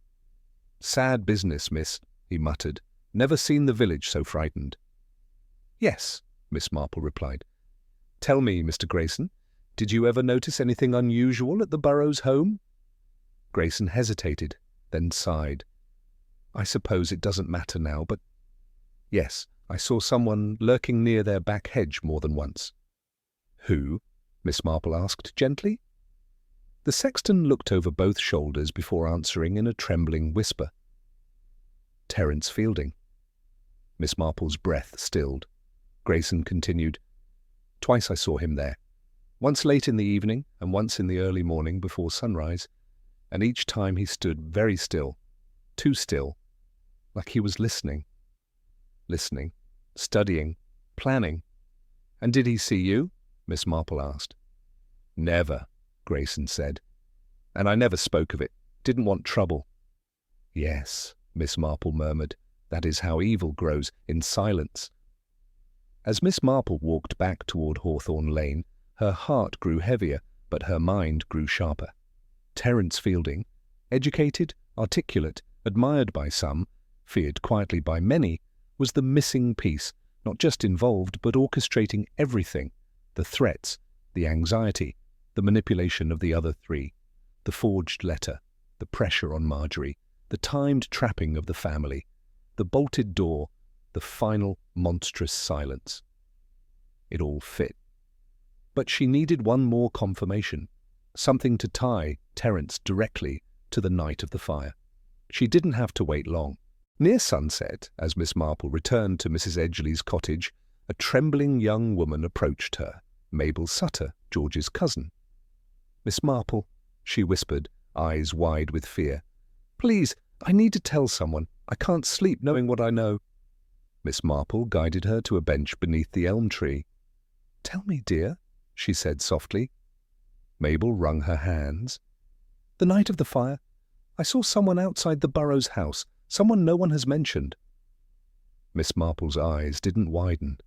"Sad business, miss," he muttered. "Never seen the village so frightened." "Yes," Miss Marple replied. "Tell me, Mr. Grayson, did you ever notice anything unusual at the Burrows home?" Grayson hesitated, then sighed. "I suppose it doesn't matter now, but yes, I saw someone lurking near their back hedge more than once." "Who?" Miss Marple asked gently. The sexton looked over both shoulders before answering in a trembling whisper. "Terence Fielding." Miss Marple's breath stilled. Grayson continued. "Twice I saw him there. Once late in the evening and once in the early morning before sunrise, and each time he stood very still, too still, like he was listening, studying, planning." "And did he see you?" Miss Marple asked. "Never," Grayson said. "And I never spoke of it. Didn't want trouble." "Yes," Miss Marple murmured. "That is how evil grows, in silence." As Miss Marple walked back toward Hawthorne Lane, her heart grew heavier, but her mind grew sharper. Terence Fielding, educated, articulate, admired by some, feared quietly by many, was the missing piece, not just involved, but orchestrating everything: the threats, the anxiety, the manipulation of the other three, the forged letter, the pressure on Marjorie, the timed trapping of the family, the bolted door, the final monstrous silence. It all fit. But she needed one more confirmation, something to tie Terence directly to the night of the fire. She didn't have to wait long. Near sunset, as Miss Marple returned to Mrs. Edgley's cottage, a trembling young woman approached her, Mabel Sutter, George's cousin. "Miss Marple," she whispered, eyes wide with fear. "Please, I need to tell someone. I can't sleep knowing what I know." Miss Marple guided her to a bench beneath the elm tree. "Tell me, dear," she said softly. Mabel wrung her hands. "The night of the fire, I saw someone outside the Burrows house, someone no one has mentioned." Miss Marple's eyes didn't widen.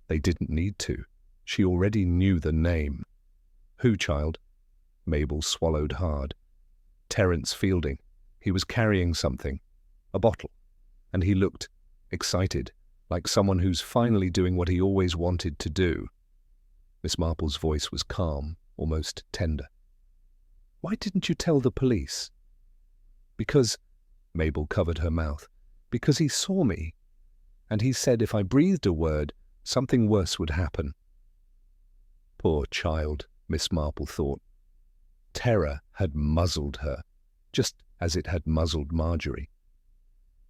They didn't need to. She already knew the name. "Who, child?" Mabel swallowed hard. "Terence Fielding. He was carrying something, a bottle, and he looked excited, like someone who's finally doing what he always wanted to do." Miss Marple's voice was calm, almost tender. "Why didn't you tell the police?" "Because," Mabel covered her mouth, "because he saw me, and he said if I breathed a word, something worse would happen." Poor child, Miss Marple thought. Terror had muzzled her, just as it had muzzled Marjorie.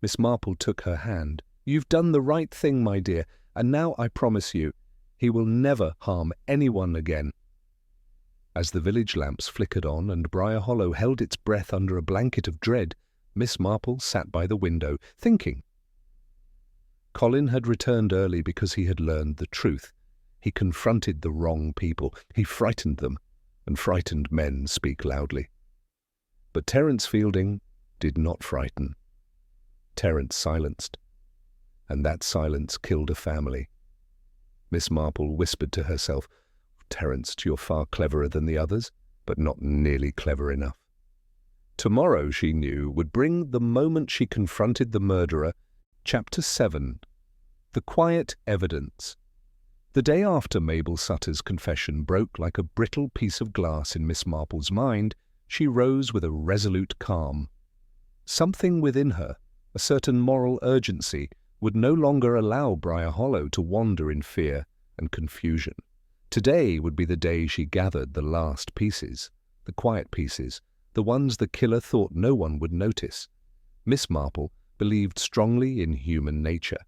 Miss Marple took her hand. "You've done the right thing, my dear, and now I promise you, he will never harm anyone again." As the village lamps flickered on and Briar Hollow held its breath under a blanket of dread, Miss Marple sat by the window, thinking. Colin had returned early because he had learned the truth. He confronted the wrong people. He frightened them, and frightened men speak loudly. But Terence Fielding did not frighten. Terence silenced, and that silence killed a family. Miss Marple whispered to herself, "Terence, you're far cleverer than the others, but not nearly clever enough." Tomorrow, she knew, would bring the moment she confronted the murderer. Chapter 7. The Quiet Evidence. The day after Mabel Sutter's confession broke like a brittle piece of glass in Miss Marple's mind, she rose with a resolute calm. Something within her, a certain moral urgency, would no longer allow Briar Hollow to wander in fear and confusion. Today would be the day she gathered the last pieces, the quiet pieces, the ones the killer thought no one would notice. Miss Marple believed strongly in human nature.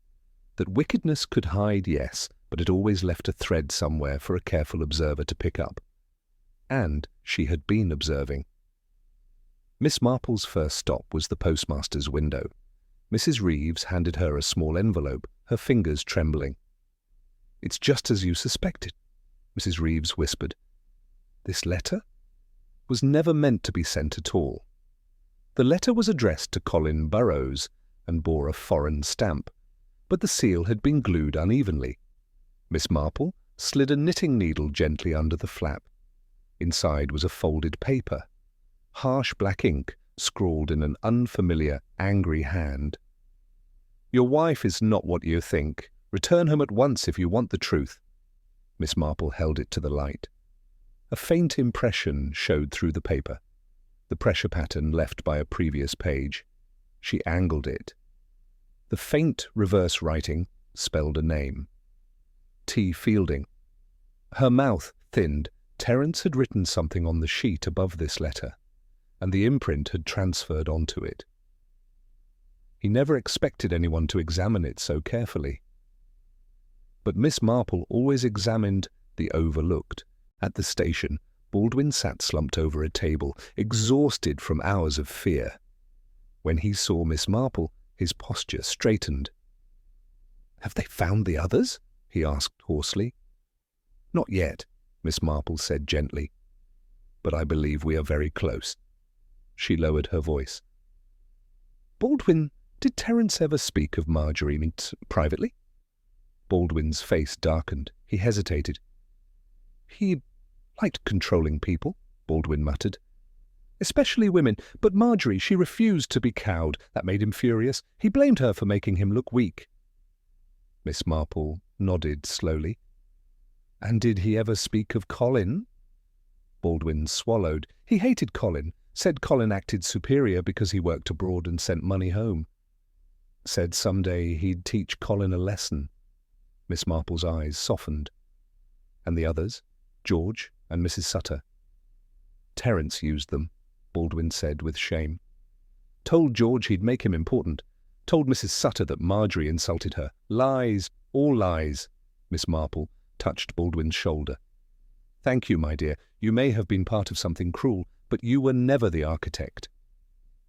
That wickedness could hide, yes, but it always left a thread somewhere for a careful observer to pick up. And she had been observing. Miss Marple's first stop was the postmaster's window. Mrs. Reeves handed her a small envelope, her fingers trembling. "It's just as you suspected," Mrs. Reeves whispered. "This letter was never meant to be sent at all." The letter was addressed to Colin Burrows and bore a foreign stamp, but the seal had been glued unevenly. Miss Marple slid a knitting needle gently under the flap. Inside was a folded paper. Harsh black ink scrawled in an unfamiliar, angry hand. "Your wife is not what you think. Return home at once if you want the truth." Miss Marple held it to the light. A faint impression showed through the paper, the pressure pattern left by a previous page. She angled it. The faint reverse writing spelled a name. T. Fielding. Her mouth thinned. Terence had written something on the sheet above this letter, and the imprint had transferred onto it. He never expected anyone to examine it so carefully. But Miss Marple always examined the overlooked. At the station, Baldwin sat slumped over a table, exhausted from hours of fear. When he saw Miss Marple, his posture straightened. "Have they found the others?" he asked hoarsely. "Not yet," Miss Marple said gently. "But I believe we are very close." She lowered her voice. "Baldwin, did Terence ever speak of Marjorie privately?" Baldwin's face darkened. He hesitated. "He liked controlling people," Baldwin muttered. "Especially women, but Marjorie, she refused to be cowed. That made him furious. He blamed her for making him look weak." Miss Marple nodded slowly. "And did he ever speak of Colin?" Baldwin swallowed. He hated Colin, said Colin acted superior because he worked abroad and sent money home. Said someday he'd teach Colin a lesson. Miss Marple's eyes softened. "And the others? George and Mrs. Sutter?" "Terence used them," Baldwin said with shame. "Told George he'd make him important. Told Mrs. Sutter that Marjorie insulted her. Lies, all lies." Miss Marple touched Baldwin's shoulder. "Thank you, my dear. You may have been part of something cruel, but you were never the architect."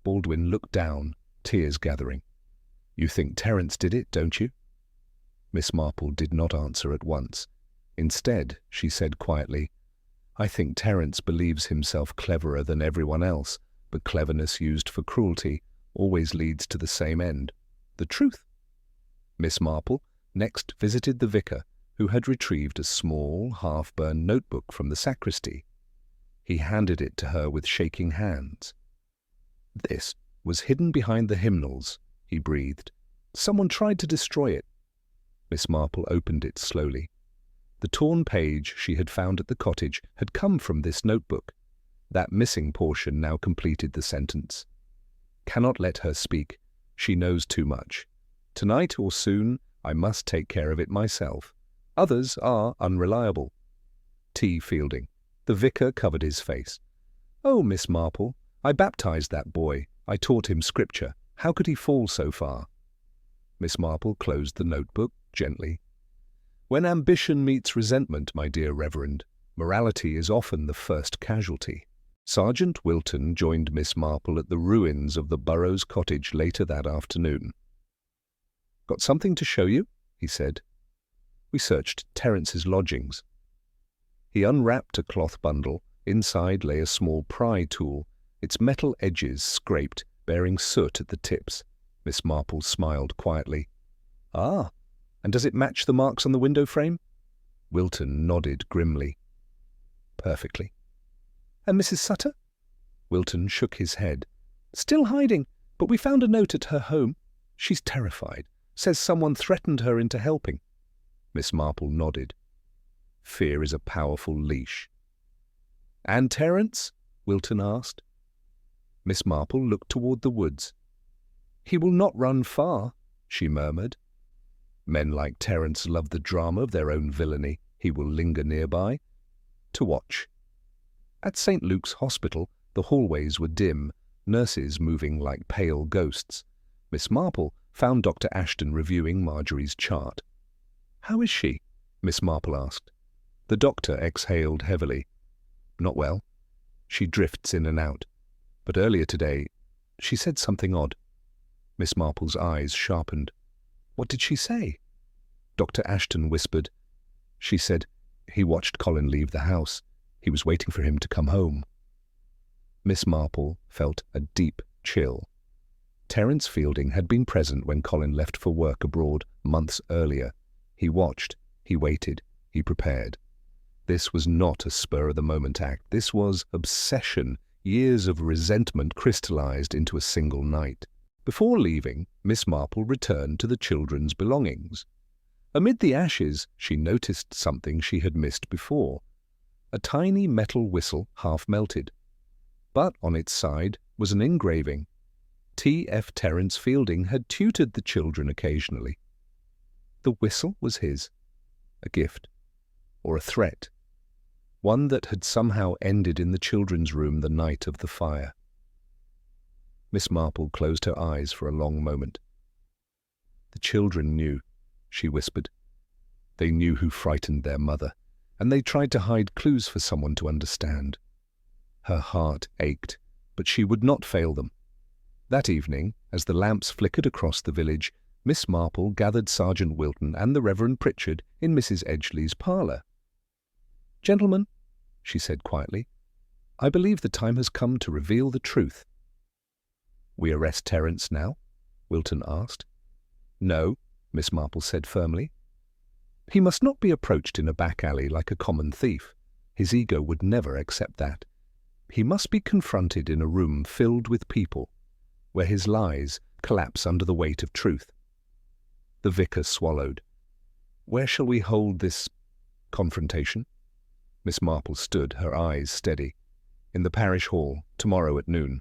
Baldwin looked down, tears gathering. "You think Terence did it, don't you?" Miss Marple did not answer at once. Instead, she said quietly, "I think Terence believes himself cleverer than everyone else, but cleverness used for cruelty always leads to the same end, the truth." Miss Marple next visited the vicar, who had retrieved a small, half-burned notebook from the sacristy. He handed it to her with shaking hands. "This was hidden behind the hymnals," he breathed. "Someone tried to destroy it." Miss Marple opened it slowly. The torn page she had found at the cottage had come from this notebook. That missing portion now completed the sentence. "Cannot let her speak. She knows too much. Tonight or soon, I must take care of it myself. Others are unreliable. T. Fielding." The vicar covered his face. "Oh, Miss Marple, I baptized that boy. I taught him scripture. How could he fall so far?" Miss Marple closed the notebook gently. "When ambition meets resentment, my dear Reverend, morality is often the first casualty." Sergeant Wilton joined Miss Marple at the ruins of the Burrows cottage later that afternoon. "Got something to show you?" he said. "We searched Terence's lodgings." He unwrapped a cloth bundle. Inside lay a small pry tool, its metal edges scraped, bearing soot at the tips. Miss Marple smiled quietly. "Ah, and does it match the marks on the window frame?" Wilton nodded grimly. "Perfectly." "And Mrs. Sutter?" Wilton shook his head. "Still hiding, but we found a note at her home. She's terrified. Says someone threatened her into helping." Miss Marple nodded. Fear is a powerful leash. "And Terence?" Wilton asked. Miss Marple looked toward the woods. "He will not run far," she murmured. "Men like Terence love the drama of their own villainy. He will linger nearby to watch." At St. Luke's Hospital, the hallways were dim, nurses moving like pale ghosts. Miss Marple found Dr. Ashton reviewing Marjorie's chart. "How is she?" Miss Marple asked. The doctor exhaled heavily. "Not well. She drifts in and out. But earlier today, she said something odd." Miss Marple's eyes sharpened. "What did she say?" Dr. Ashton whispered. "She said he watched Colin leave the house. He was waiting for him to come home." Miss Marple felt a deep chill. Terence Fielding had been present when Colin left for work abroad months earlier. He watched, he waited, he prepared. This was not a spur-of-the-moment act. This was obsession, years of resentment crystallized into a single night. Before leaving, Miss Marple returned to the children's belongings. Amid the ashes, she noticed something she had missed before. A tiny metal whistle half-melted. But on its side was an engraving. T.F. Terence Fielding had tutored the children occasionally. The whistle was his. A gift. Or a threat. One that had somehow ended in the children's room the night of the fire. Miss Marple closed her eyes for a long moment. "The children knew," she whispered. "They knew who frightened their mother, and they tried to hide clues for someone to understand." Her heart ached, but she would not fail them. That evening, as the lamps flickered across the village, Miss Marple gathered Sergeant Wilton and the Reverend Pritchard in Mrs. Edgeley's parlour. "Gentlemen," she said quietly, "I believe the time has come to reveal the truth." "We arrest Terence now?" Wilton asked. "No," Miss Marple said firmly. "He must not be approached in a back alley like a common thief. His ego would never accept that. He must be confronted in a room filled with people, where his lies collapse under the weight of truth." The vicar swallowed. "Where shall we hold this confrontation?" Miss Marple stood, her eyes steady. "In the parish hall, tomorrow at noon."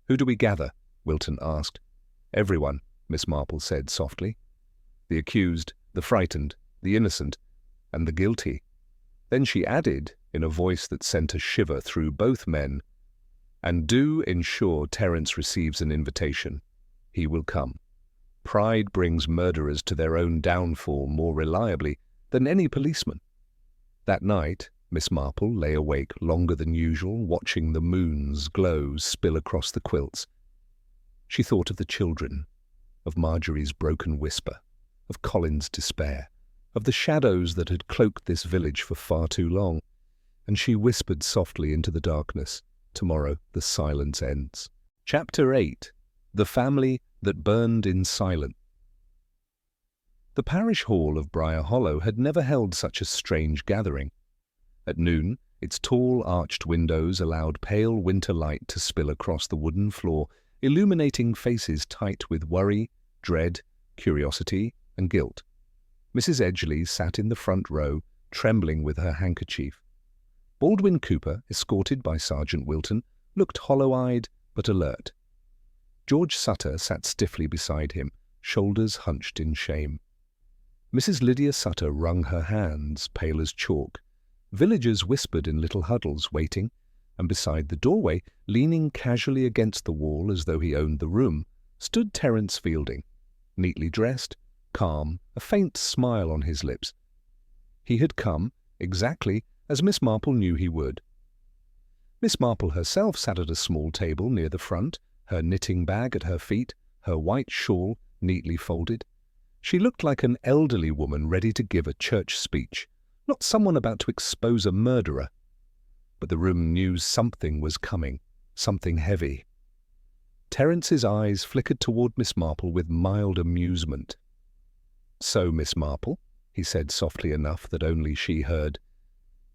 "Who do we gather?" Wilton asked. "Everyone," Miss Marple said softly. "The accused, the frightened, the innocent, and the guilty." Then she added, in a voice that sent a shiver through both men, "And do ensure Terence receives an invitation. He will come. Pride brings murderers to their own downfall more reliably than any policeman." That night, Miss Marple lay awake longer than usual, watching the moon's glow spill across the quilts. She thought of the children, of Marjorie's broken whisper, of Colin's despair, of the shadows that had cloaked this village for far too long, and she whispered softly into the darkness, "Tomorrow the silence ends." Chapter 8. The Family That Burned in Silence. The parish hall of Briar Hollow had never held such a strange gathering. At noon, its tall arched windows allowed pale winter light to spill across the wooden floor, illuminating faces tight with worry, dread, curiosity, and guilt. Mrs. Edgeley sat in the front row, trembling with her handkerchief. Baldwin Cooper, escorted by Sergeant Wilton, looked hollow-eyed but alert. George Sutter sat stiffly beside him, shoulders hunched in shame. Mrs. Lydia Sutter wrung her hands, pale as chalk. Villagers whispered in little huddles, waiting, and beside the doorway, leaning casually against the wall as though he owned the room, stood Terence Fielding, neatly dressed, calm, a faint smile on his lips. He had come, exactly as Miss Marple knew he would. Miss Marple herself sat at a small table near the front, her knitting bag at her feet, her white shawl neatly folded. She looked like an elderly woman ready to give a church speech, not someone about to expose a murderer. But the room knew something was coming, something heavy. Terence's eyes flickered toward Miss Marple with mild amusement. "So, Miss Marple," he said softly enough that only she heard,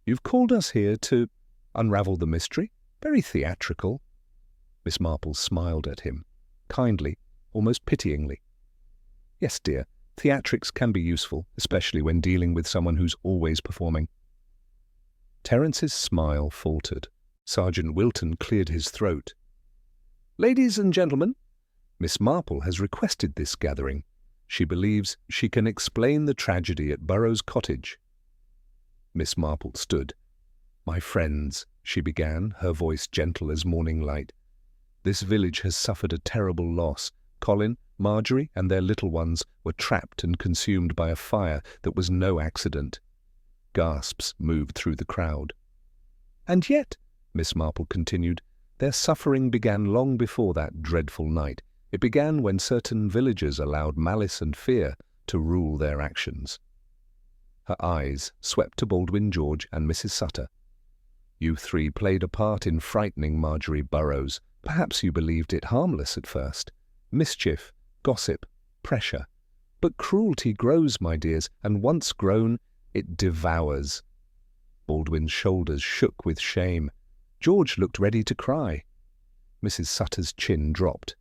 "you've called us here to unravel the mystery? Very theatrical." Miss Marple smiled at him, kindly, almost pityingly. "Yes, dear, theatrics can be useful, especially when dealing with someone who's always performing." Terence's smile faltered. Sergeant Wilton cleared his throat. "Ladies and gentlemen, Miss Marple has requested this gathering. She believes she can explain the tragedy at Burrows' cottage." Miss Marple stood. "My friends," she began, her voice gentle as morning light, "this village has suffered a terrible loss, Colin, Marjorie, and their little ones were trapped and consumed by a fire that was no accident. Gasps moved through the crowd. And yet, Miss Marple continued, their suffering began long before that dreadful night. It began when certain villagers allowed malice and fear to rule their actions. Her eyes swept to Baldwin George and Mrs. Sutter. You three played a part in frightening Marjorie Burrows. Perhaps you believed it harmless at first. Mischief, gossip, pressure. But cruelty grows, my dears, and once grown, it devours. Baldwin's shoulders shook with shame. George looked ready to cry. Mrs. Sutter's chin dropped.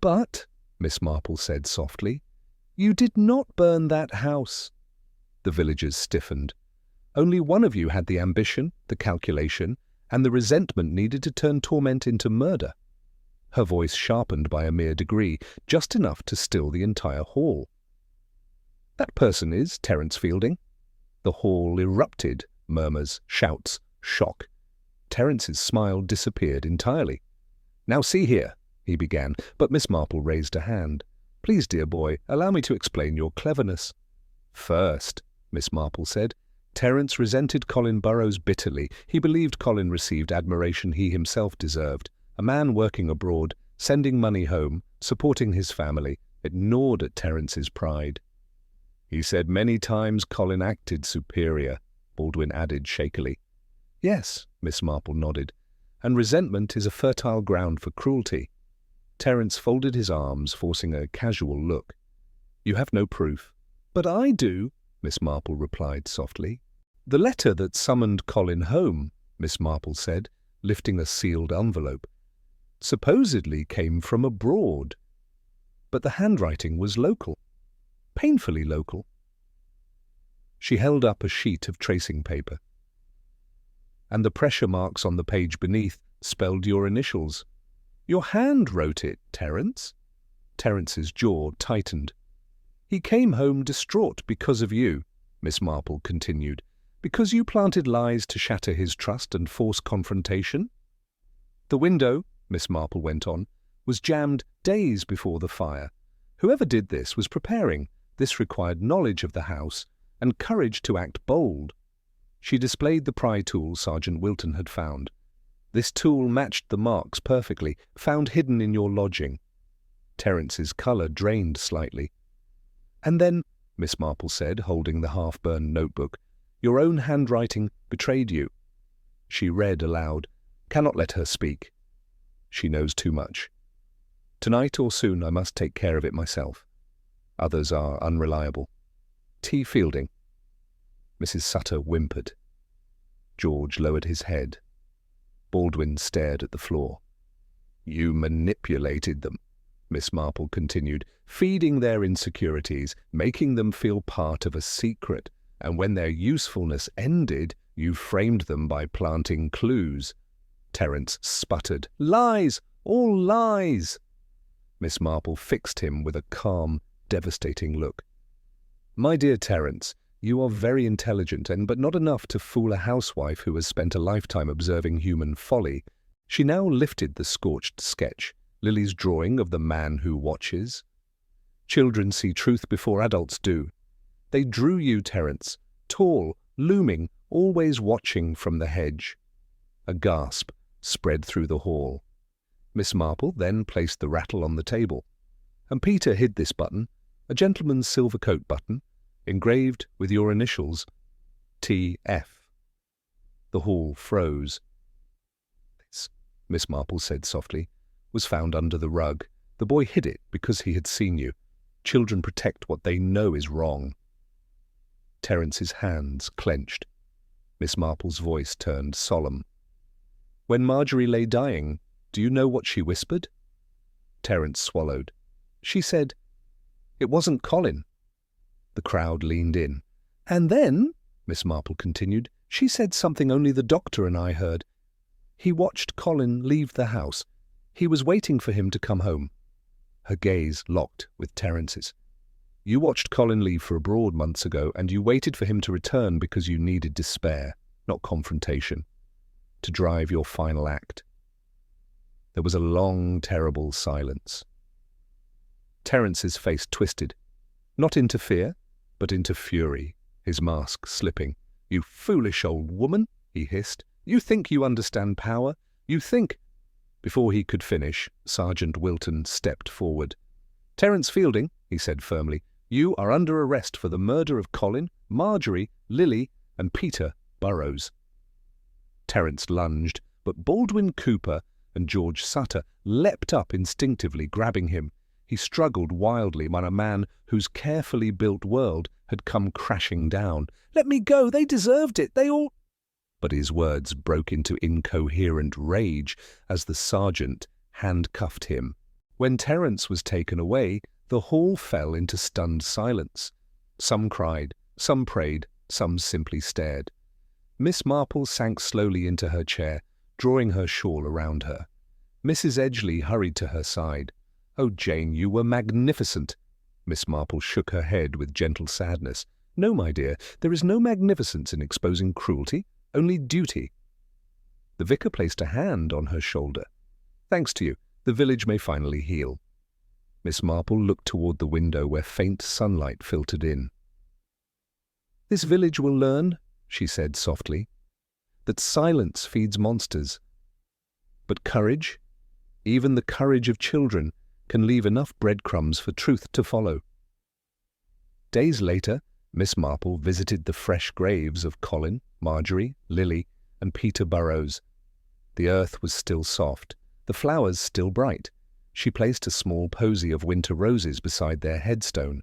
But, Miss Marple said softly, you did not burn that house. The villagers stiffened. Only one of you had the ambition, the calculation, and the resentment needed to turn torment into murder. Her voice sharpened by a mere degree, just enough to still the entire hall. That person is Terence Fielding. The hall erupted, murmurs, shouts, shock. Terence's smile disappeared entirely. Now see here, he began, but Miss Marple raised a hand. Please, dear boy, allow me to explain your cleverness. First, Miss Marple said, Terence resented Colin Burrows bitterly. He believed Colin received admiration he himself deserved. A man working abroad, sending money home, supporting his family, it gnawed at Terence's pride. He said many times Colin acted superior, Baldwin added shakily. Yes, Miss Marple nodded, and resentment is a fertile ground for cruelty. Terence folded his arms, forcing a casual look. You have no proof. But I do, Miss Marple replied softly. The letter that summoned Colin home, Miss Marple said, lifting a sealed envelope, supposedly came from abroad. But the handwriting was local, painfully local. She held up a sheet of tracing paper. And the pressure marks on the page beneath spelled your initials. Your hand wrote it, Terence. Terence's jaw tightened. He came home distraught because of you, Miss Marple continued, because you planted lies to shatter his trust and force confrontation. The window, Miss Marple went on, was jammed days before the fire. Whoever did this was preparing. This required knowledge of the house and courage to act bold. She displayed the pry tool Sergeant Wilton had found. This tool matched the marks perfectly, found hidden in your lodging. Terence's colour drained slightly. And then, Miss Marple said, holding the half-burned notebook, your own handwriting betrayed you. She read aloud, cannot let her speak. She knows too much. Tonight or soon I must take care of it myself. Others are unreliable. T. Fielding. Mrs. Sutter whimpered. George lowered his head. Baldwin stared at the floor. You manipulated them, Miss Marple continued, feeding their insecurities, making them feel part of a secret, and when their usefulness ended, you framed them by planting clues. Terence sputtered. Lies! All lies! Miss Marple fixed him with a calm, devastating look. My dear Terence, you are very intelligent, but not enough to fool a housewife who has spent a lifetime observing human folly. She now lifted the scorched sketch, Lily's drawing of the man who watches. Children see truth before adults do. They drew you, Terence, tall, looming, always watching from the hedge. A gasp spread through the hall. Miss Marple then placed the rattle on the table. And Peter hid this button, a gentleman's silver coat button, engraved with your initials, T.F. The hall froze. This, Miss Marple said softly, was found under the rug. The boy hid it because he had seen you. Children protect what they know is wrong. Terence's hands clenched. Miss Marple's voice turned solemn. When Marjorie lay dying, do you know what she whispered? Terence swallowed. She said, it wasn't Colin. The crowd leaned in. And then, Miss Marple continued, she said something only the doctor and I heard. He watched Colin leave the house. He was waiting for him to come home. Her gaze locked with Terence's. You watched Colin leave for abroad months ago, and you waited for him to return because you needed despair, not confrontation, to drive your final act. There was a long, terrible silence. Terence's face twisted, not into fear, but into fury, his mask slipping. "You foolish old woman," he hissed. "You think you understand power? You think—" Before he could finish, Sergeant Wilton stepped forward. "Terence Fielding," he said firmly, "you are under arrest for the murder of Colin, Marjorie, Lily, and Peter Burrows." Terence lunged, but Baldwin Cooper and George Sutter leapt up instinctively, grabbing him. He struggled wildly when a man whose carefully built world had come crashing down. "Let me go! They deserved it! They all—" But his words broke into incoherent rage as the sergeant handcuffed him. When Terence was taken away, the hall fell into stunned silence. Some cried, some prayed, some simply stared. Miss Marple sank slowly into her chair, drawing her shawl around her. Mrs. Edgeley hurried to her side. "Oh, Jane, you were magnificent." Miss Marple shook her head with gentle sadness. "No, my dear, there is no magnificence in exposing cruelty, only duty." The vicar placed a hand on her shoulder. "Thanks to you, the village may finally heal." Miss Marple looked toward the window where faint sunlight filtered in. "This village will learn," she said softly, "that silence feeds monsters. But courage, even the courage of children, can leave enough breadcrumbs for truth to follow." Days later, Miss Marple visited the fresh graves of Colin, Marjorie, Lily, and Peter Burrows. The earth was still soft, the flowers still bright. She placed a small posy of winter roses beside their headstone.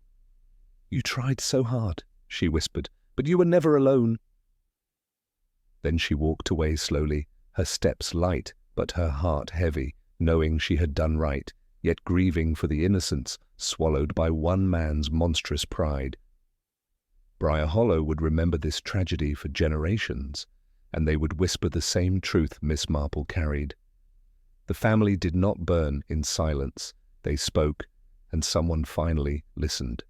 "You tried so hard," she whispered, "but you were never alone." Then she walked away slowly, her steps light but her heart heavy, knowing she had done right, yet grieving for the innocence swallowed by one man's monstrous pride. Briar Hollow would remember this tragedy for generations, and they would whisper the same truth Miss Marple carried. The family did not burn in silence. They spoke, and someone finally listened.